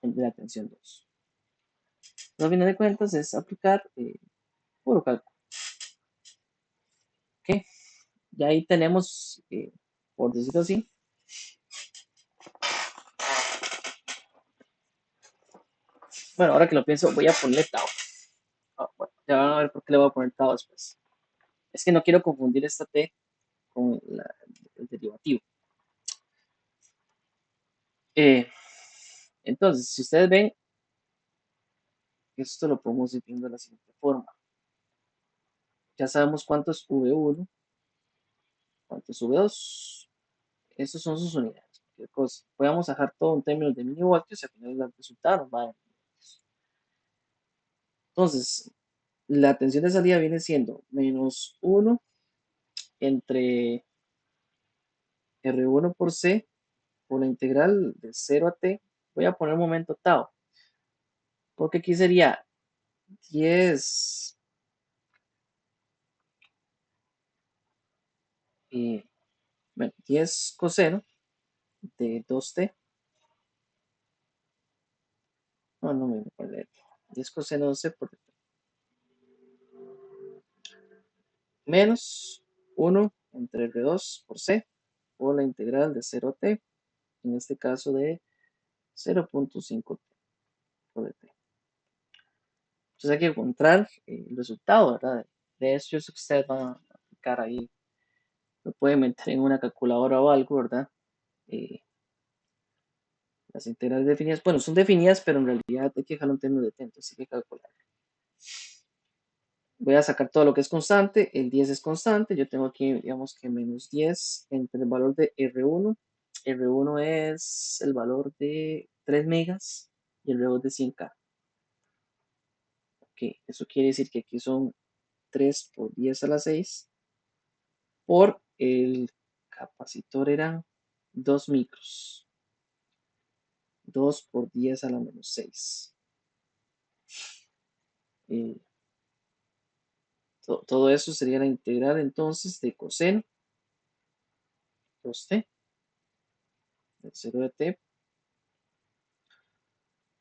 de la tensión 2. Entonces, a final de cuentas es aplicar puro cálculo. ¿Ok? Ya ahí tenemos, por decirlo así, bueno, ahora que lo pienso, voy a ponerle tau. Bueno, ya van a ver por qué le voy a poner tau después. Es que no quiero confundir esta t con el derivativo. Entonces, si ustedes ven, esto lo podemos ir viendo de la siguiente forma. Ya sabemos cuánto es V1, cuánto es V2. Estas son sus unidades. Cualquier cosa. Podemos dejar todo en términos de milivoltios y al final el resultado va en milivoltios. Entonces, la tensión de salida viene siendo menos 1 entre R1 por C por la integral de 0 a t. Voy a poner un momento tau, porque aquí sería 10, bueno, 10 coseno de 2t. No me voy a leer. 10 coseno de 2t por menos 1 entre R2 por C por la integral de 0 a t, en este caso de 0.5 por dt. Entonces hay que encontrar el resultado, ¿verdad? De eso yo sé que ustedes van a aplicar ahí, lo pueden meter en una calculadora o algo, ¿verdad? Eh, las integrales definidas, bueno, son definidas, pero en realidad hay que dejarlo en términos de t, entonces hay que calcular. Voy a sacar todo lo que es constante, el 10 es constante, yo tengo aquí, digamos que menos 10 entre el valor de R1. R1 es el valor de 3 megas y el valor de 100K. Ok, eso quiere decir que aquí son 3 por 10 a la 6 por el capacitor eran 2 micros. 2 por 10 a la menos 6. Todo eso sería la integral entonces de coseno 2t del 0 de t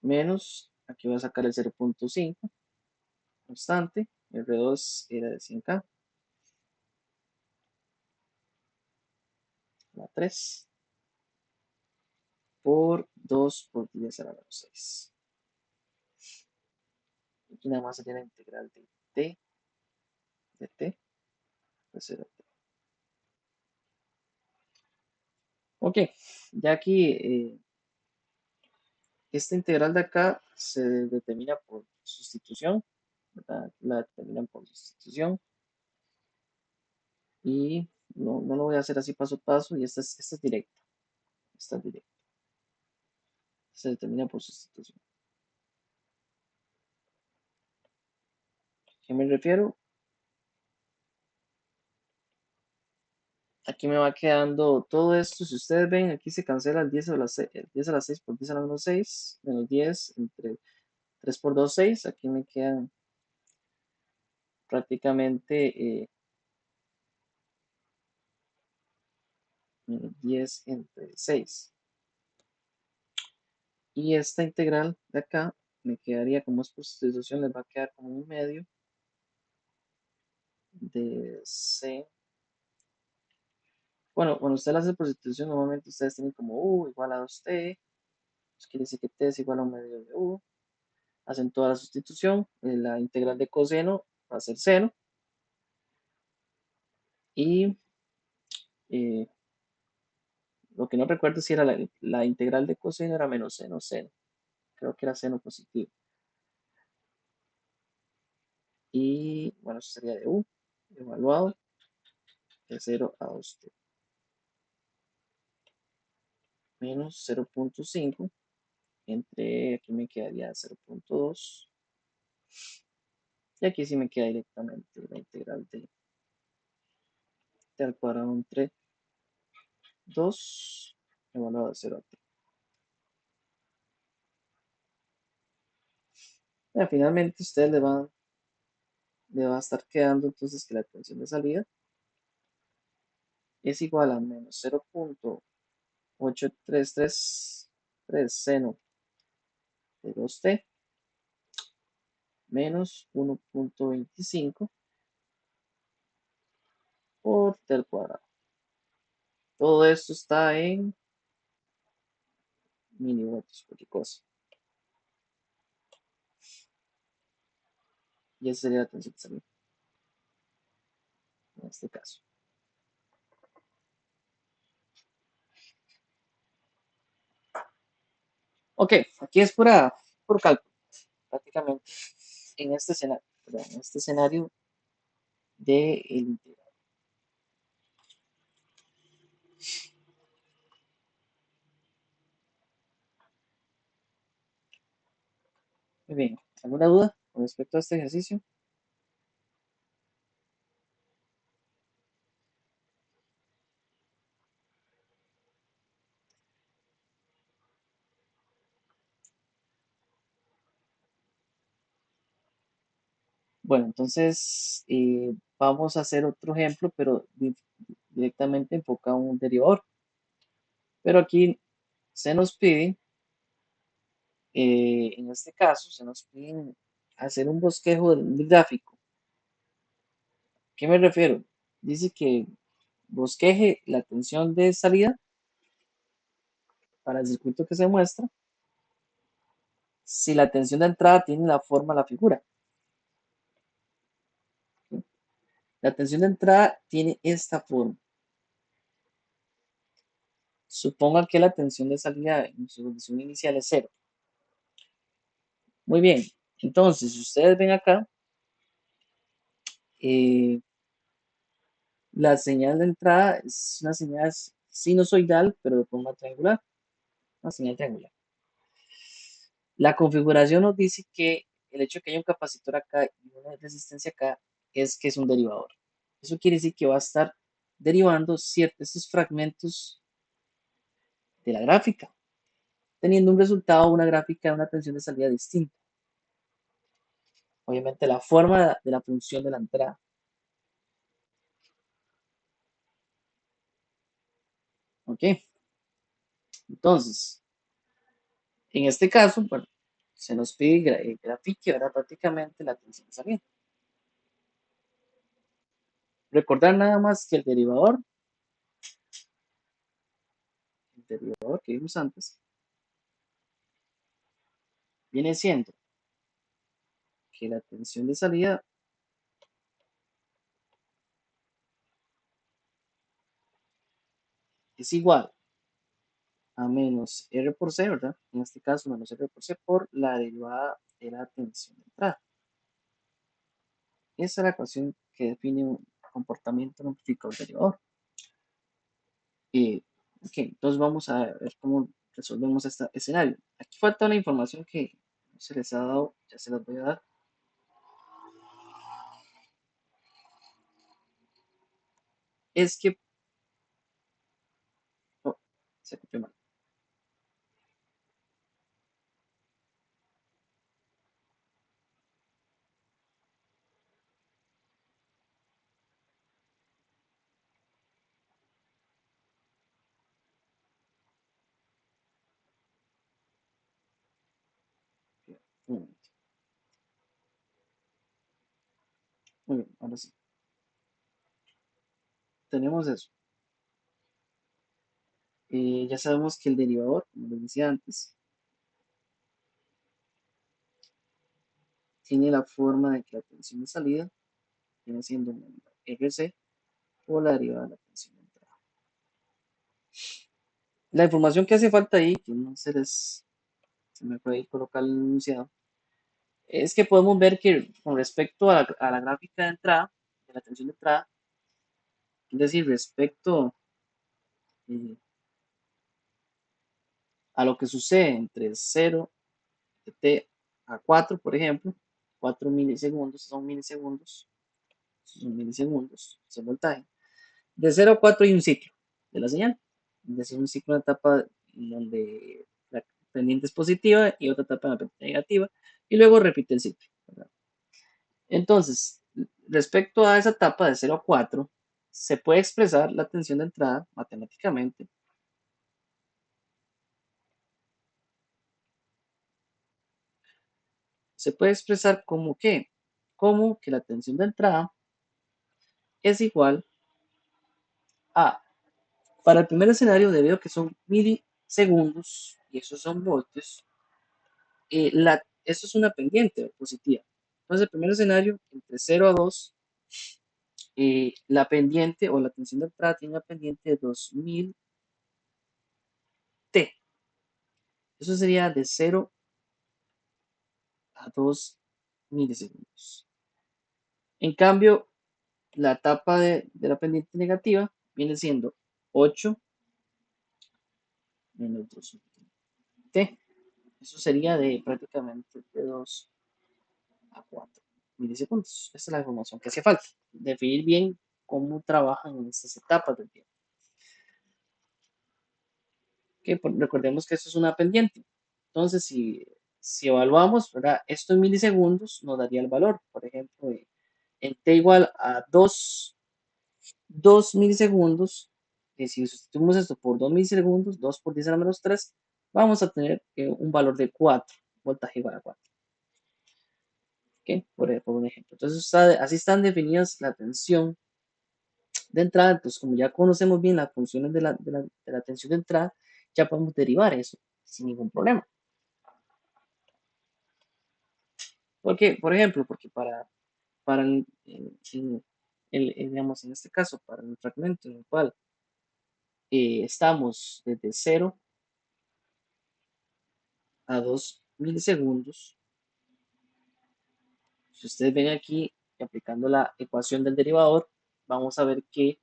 menos, aquí voy a sacar el 0.5 constante, R2 era de 100K, la 3 por 2 por 10 a la menos 6. Aquí nada más sería la integral de t de t de 0 a t. Ok, ya aquí esta integral de acá se determina por sustitución, ¿verdad? La determinan por sustitución y no lo voy a hacer así paso a paso y esta es directa, esta es directa, se determina por sustitución. ¿A qué me refiero? Aquí me va quedando todo esto, si ustedes ven, aquí se cancela el 10 a la 6, el 10 a la 6 por 10 a la menos 6, menos 10 entre 3 por 2, 6, aquí me quedan prácticamente menos 10 entre 6. Y esta integral de acá me quedaría, como es por sustitución, les va a quedar como un medio de C. Bueno, cuando usted la hace por sustitución, normalmente ustedes tienen como U igual a 2T, pues quiere decir que T es igual a un medio de U. Hacen toda la sustitución, la integral de coseno va a ser 0. Y lo que no recuerdo si era la integral de coseno era menos seno 0. Creo que era seno positivo. Y bueno, eso sería de U evaluado de 0 a 2T menos 0.5 entre, aquí me quedaría 0.2 y aquí sí me queda directamente la integral de t al cuadrado entre 2 evaluado de 0 a t. Finalmente, ustedes le va a estar quedando entonces que la tensión de salida es igual a menos 0.8333 seno de 2t menos 1.25 por t al cuadrado. Todo esto está en milivoltios, cualquier cosa. Y esa sería la tensión de salida en este caso. Ok, aquí es por cálculo, prácticamente en este escenario, perdón, en este escenario de el integral. Muy bien, ¿alguna duda con respecto a este ejercicio? Bueno, entonces vamos a hacer otro ejemplo, pero directamente enfocado a un derivador. Pero aquí se nos pide, en este caso, se nos pide hacer un bosquejo del gráfico. ¿A qué me refiero? Dice que bosqueje la tensión de salida para el circuito que se muestra si la tensión de entrada tiene la forma de la figura. ¿Sí? La tensión de entrada tiene esta forma. Suponga que la tensión de salida en su condición inicial es cero. Muy bien, entonces, si ustedes ven acá, eh, la señal de entrada es una señal sinusoidal, pero de forma triangular, una señal triangular. La configuración nos dice que el hecho de que haya un capacitor acá y una resistencia acá es que es un derivador. Eso quiere decir que va a estar derivando estos fragmentos de la gráfica, teniendo un resultado, una gráfica de una tensión de salida distinta. Obviamente la forma de la función de la entrada. ¿Ok? Entonces, en este caso, bueno, se nos pide grafique, ¿verdad? Prácticamente la tensión de salida. Recordar nada más que el derivador que vimos antes, viene siendo que la tensión de salida es igual a menos R por C, ¿verdad? En este caso, menos R por C por la derivada de la tensión de entrada. Esa es la ecuación que define un comportamiento de un amplificador derivador. Ok, entonces vamos a ver cómo resolvemos este escenario. Aquí falta una información que no se les ha dado, ya se las voy a dar. Es que, oh, se copió mal. Un momento. Muy bien, ahora sí. Tenemos eso. Ya sabemos que el derivador, como les decía antes, tiene la forma de que la tensión de salida viene siendo RC o la derivada de la tensión de entrada. La información que hace falta ahí, que no se me puede colocar el enunciado, es que podemos ver que con respecto a la gráfica de entrada, de la tensión de entrada, es decir, respecto eh, a lo que sucede entre 0 de t a 4, por ejemplo, 4 milisegundos, son milisegundos, es el voltaje. De 0 a 4 hay un ciclo de la señal, es decir, un ciclo, una etapa en donde la pendiente es positiva y otra etapa en la pendiente negativa, y luego repite el ciclo, ¿verdad? Entonces, respecto a esa etapa de 0 a 4, se puede expresar la tensión de entrada matemáticamente. Se puede expresar como que la tensión de entrada es igual a, para el primer escenario, debido a que son milisegundos y esos son voltios, eso es una pendiente positiva. Entonces, el primer escenario, entre 0 a 2, la pendiente o la tensión de entrada tiene una pendiente de 2000 T. Eso sería de 0 a 2 milisegundos. En cambio, la etapa de la pendiente negativa viene siendo 8 menos 2 T. Eso sería de prácticamente de 2 a 4 milisegundos. Esta es la información que hace falta. Definir bien cómo trabajan en estas etapas del tiempo. Recordemos que esto es una pendiente. Entonces, si evaluamos, ¿verdad? Esto en milisegundos nos daría el valor. Por ejemplo, en t igual a 2 milisegundos, y si sustituimos esto por 2 milisegundos, 2 por 10 a la menos 3, vamos a tener un valor de 4, voltaje igual a 4. ¿Okay? Por un ejemplo. Entonces, así están definidas la tensión de entrada. Entonces, como ya conocemos bien las funciones de la tensión de entrada, ya podemos derivar eso sin ningún problema. Porque, por ejemplo, porque para digamos, en este caso, para el fragmento en el cual estamos desde 0 a 2 milisegundos, si ustedes ven aquí, aplicando la ecuación del derivador, vamos a ver que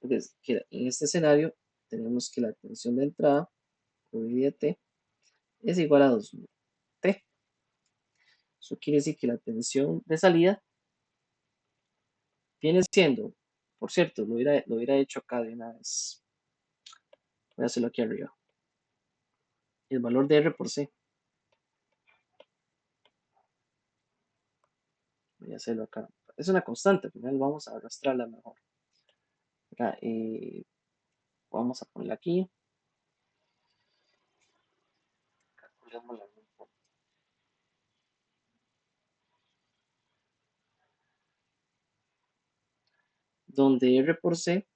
en este escenario tenemos que la tensión de entrada dividida T es igual a 2000 T. Eso quiere decir que la tensión de salida viene siendo, por cierto, lo hubiera hecho acá de una vez. Voy a hacerlo aquí arriba. El valor de R por C. Voy a hacerlo acá. Es una constante, al final vamos a arrastrarla mejor. Acá, vamos a ponerla aquí. Calculémosla. Donde R por C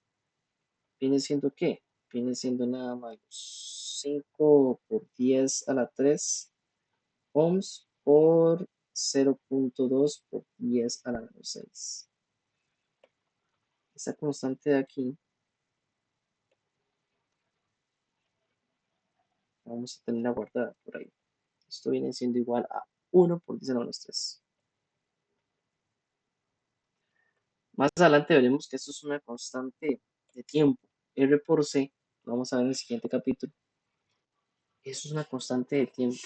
viene siendo ¿qué? Viene siendo nada más 5 por 10 a la 3 ohms por 0.2 por 10 a la menos 6. Esta constante de aquí vamos a tenerla guardada por ahí. Esto viene siendo igual a 1 por 10 a la menos 3. Más adelante veremos que esto es una constante de tiempo. R por C, vamos a ver en el siguiente capítulo. Eso es una constante de tiempo.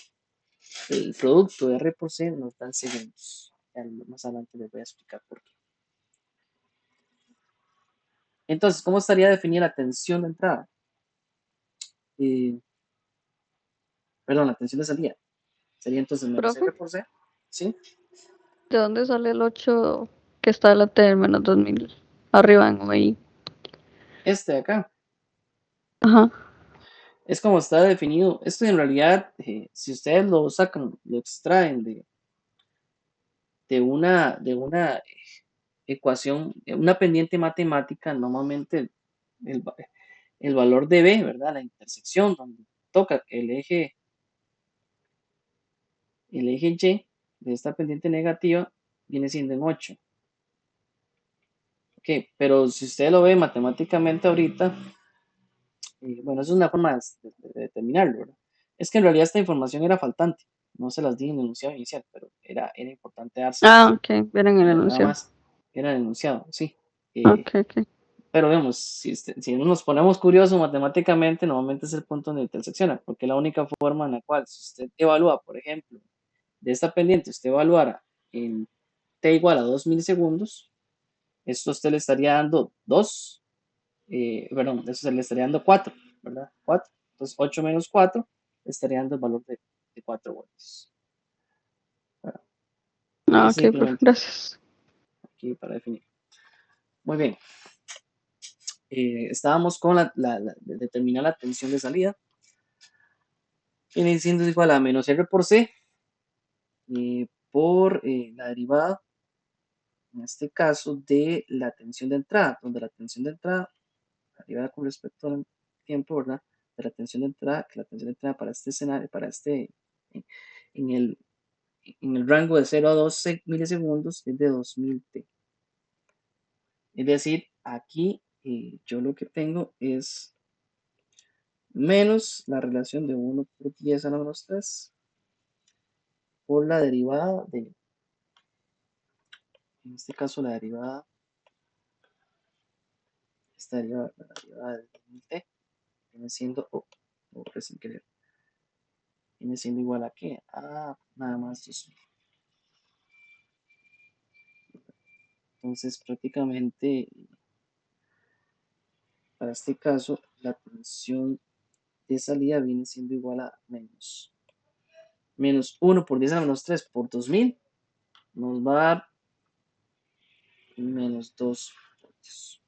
El producto de R por C nos da en segundos. Más adelante les voy a explicar por qué. Entonces, ¿cómo estaría definida la tensión de entrada? Perdón, la tensión de salida. Sería entonces menos Profe, R por C. ¿Sí? ¿de dónde sale el 8 que está delante del menos 2000? Arriba en OI. Este de acá. Ajá. Es como está definido. Esto en realidad, si ustedes lo sacan, lo extraen de una ecuación, una pendiente matemática, normalmente el, el valor de B, ¿verdad? La intersección donde toca el eje Y de esta pendiente negativa viene siendo en 8. Ok, pero si usted lo ve matemáticamente ahorita, bueno, eso es una forma de determinarlo, ¿verdad? Es que en realidad esta información era faltante, no se las di en el enunciado inicial, pero era importante dárselas, Ok, vieron el nada enunciado. más, era el enunciado, sí. Ok. Pero vemos, si nos ponemos curiosos matemáticamente, normalmente es el punto donde intersecciona, porque es la única forma en la cual, si usted evalúa, por ejemplo, de esta pendiente, usted evaluara en t igual a 2 milisegundos, esto usted le estaría dando 2, perdón, eso se le estaría dando 4, ¿verdad? 4. Entonces 8 menos 4 le estaría dando el valor de 4 voltios. Ah, Es ok, profe, simplemente gracias. aquí para definir. Muy bien. Estábamos con de determinar la tensión de salida. Viene siendo igual a menos R por C por la derivada, en este caso, de la tensión de entrada, donde la tensión de entrada, la derivada con respecto al tiempo, ¿verdad? De la tensión de entrada, que la tensión de entrada para este escenario, en, en el, en el rango de 0 a 12 milisegundos es de 2000 T. Es decir, aquí yo lo que tengo es menos la relación de 1 por 10 a la menos 3 por la derivada de, en este caso la derivada, esta derivada, la derivada de 2000 T viene siendo, sin querer, viene siendo igual a qué? A nada más 2000. Entonces prácticamente para este caso la tensión de salida viene siendo igual a menos 1 por 10 a la menos 3 por 2000 nos va a dar menos 2 voltios.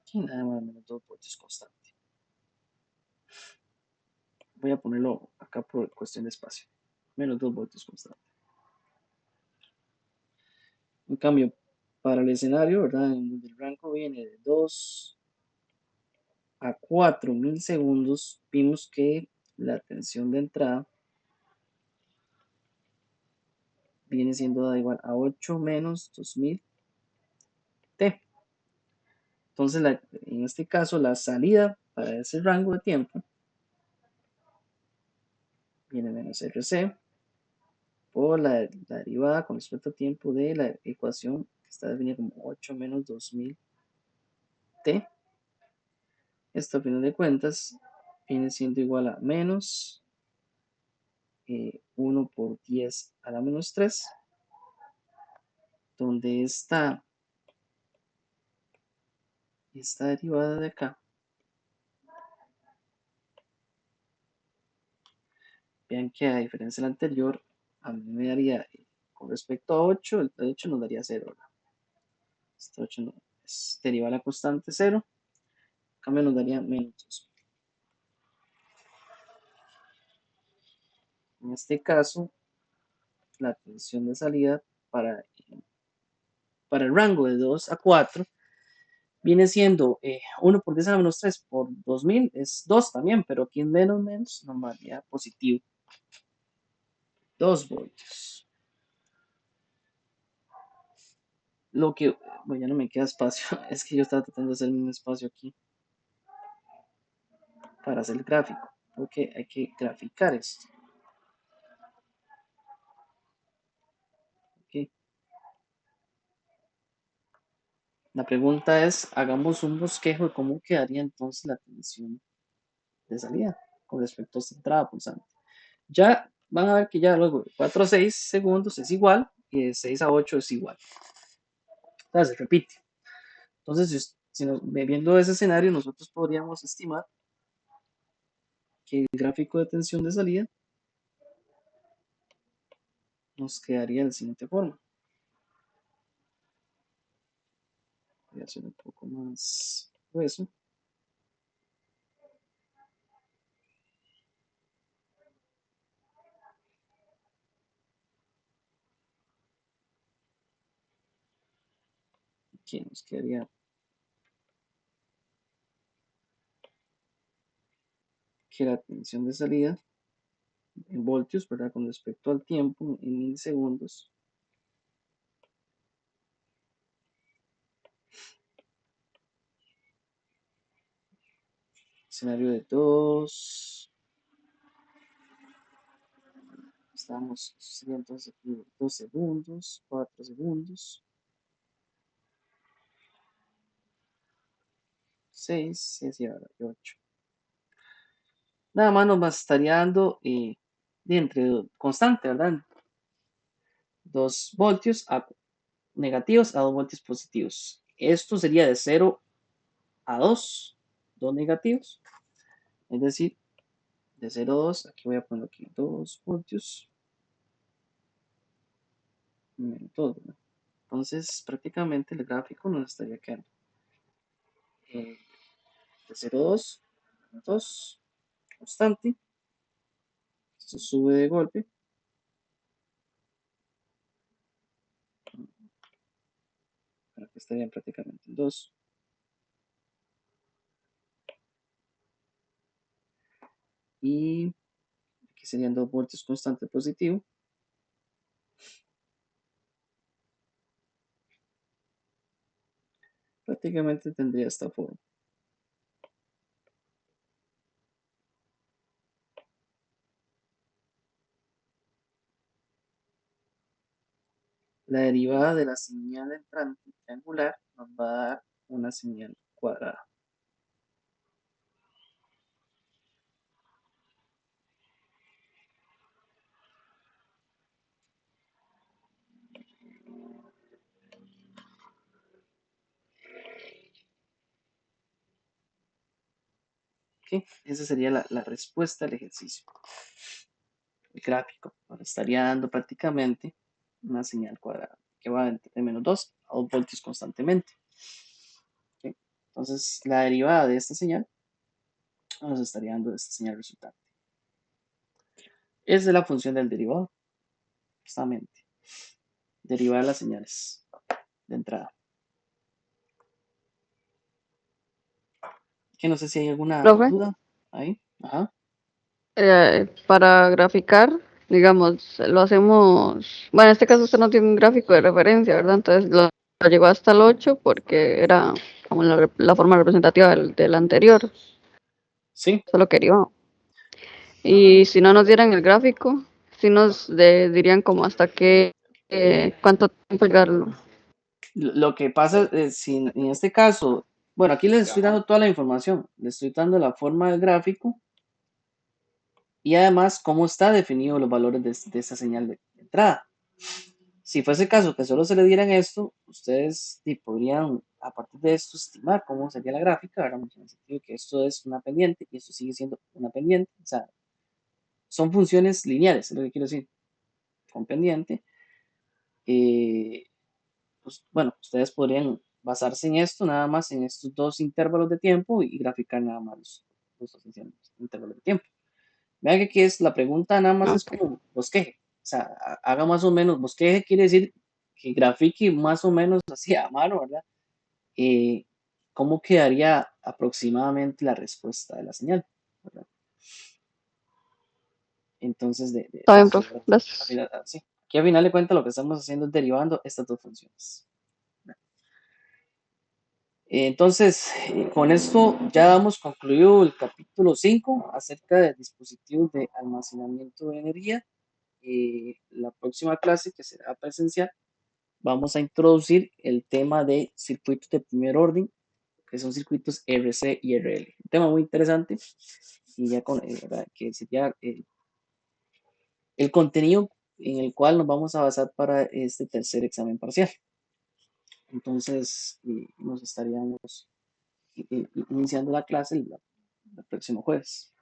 Aquí nada más menos 2 voltios constante. Voy a ponerlo acá por cuestión de espacio. Menos 2 voltios constante. En cambio, para el escenario, ¿verdad? En donde el rango viene de 2 a 4 milisegundos, vimos que la tensión de entrada viene siendo da igual a 8 menos 2000 T. Entonces, en este caso, la salida para ese rango de tiempo viene menos RC por la derivada con respecto al tiempo de la ecuación que está definida como 8 menos 2000 T. Esto a final de cuentas viene siendo igual a menos 1 por 10 a la menos 3, donde está esta derivada de acá. Vean que a diferencia de la anterior, a mí me daría, con respecto a 8, el 8 nos daría 0, ¿verdad? Este 8 no, es deriva la constante 0, en cambio nos daría menos 2. En este caso, la tensión de salida para, para el rango de 2 a 4 viene siendo 1 por 10 a la menos 3 por 2000 es 2 también, pero aquí en menos nos daría positivo 2 voltios. Lo que, bueno, ya no me queda espacio, es que yo estaba tratando de hacer el mismo espacio aquí para hacer el gráfico, porque hay que graficar esto. Okay. La pregunta es, hagamos un bosquejo de cómo quedaría entonces la tensión de salida con respecto a esta entrada pulsante. Ya van a ver que ya luego de 4 a 6 segundos es igual y de 6 a 8 es igual. O sea, se repite. Entonces, viendo ese escenario, nosotros podríamos estimar que el gráfico de tensión de salida nos quedaría de la siguiente forma. Voy a hacer un poco más grueso. Aquí nos quedaría que la tensión de salida en voltios, ¿verdad? Con respecto al tiempo en milisegundos. Escenario de 2. Estamos, sería entonces aquí 2 segundos, 4 segundos, 6, y así ahora, 8. Nada más nos estaría dando entre constante, ¿verdad? 2 voltios negativos a 2 voltios positivos. Esto sería de 0 a 2, 2 negativos. Es decir, de 0 a 2, aquí voy a poner aquí 2 voltios. menos 2, ¿verdad? Entonces, prácticamente el gráfico nos estaría quedando de 0,2, 2, constante. Esto sube de golpe. Para que estarían prácticamente en 2. Y aquí serían 2 voltios constante positivo. Prácticamente tendría esta forma. La derivada de la señal entrante triangular nos va a dar una señal cuadrada. ¿Ok? Esa sería la respuesta al ejercicio. El gráfico nos estaría dando prácticamente una señal cuadrada que va de menos 2 a 2 voltios constantemente. ¿Ok? Entonces, la derivada de esta señal nos estaría dando esta señal resultante. Esa es la función del derivado, justamente. Derivar las señales de entrada. Que no sé si hay alguna Profe, duda ahí. Ajá. para graficar, digamos, lo hacemos, bueno, en este caso usted no tiene un gráfico de referencia, ¿verdad? Entonces lo llegó hasta el 8 porque era como la forma representativa del anterior, Sí, solo que derivado. Y si no nos dieran el gráfico, si nos dirían como hasta qué, cuánto tiempo llegarlo. lo que pasa es si en este caso, bueno, aquí les estoy dando toda la información, les estoy dando la forma del gráfico y además cómo está definido los valores de esa señal de entrada. Si fuese el caso que solo se le dieran esto, ustedes podrían, a partir de esto, estimar cómo sería la gráfica, ¿verdad? En el sentido que esto es una pendiente y esto sigue siendo una pendiente, o sea, son funciones lineales, es lo que quiero decir, con pendiente. Eh, pues, bueno, ustedes podrían basarse en esto, nada más en estos dos intervalos de tiempo y graficar nada más los dos intervalos de tiempo. Vean que aquí es la pregunta, nada más es Ok, como bosqueje. O sea, haga más o menos, bosqueje quiere decir que grafique más o menos así a mano, ¿verdad? Eh, ¿Cómo quedaría aproximadamente la respuesta de la señal? ¿Verdad? Entonces, está bien, profe, gracias. sí. Aquí a final de cuentas lo que estamos haciendo es derivando estas dos funciones. Entonces, con esto ya damos concluido el capítulo 5 acerca de dispositivos de almacenamiento de energía. La próxima clase, que será presencial, vamos a introducir el tema de circuitos de primer orden, que son circuitos RC y RL. Un tema muy interesante y ya con, ¿verdad? Que sería el contenido en el cual nos vamos a basar para este tercer examen parcial. Entonces, nos estaríamos iniciando la clase el próximo jueves.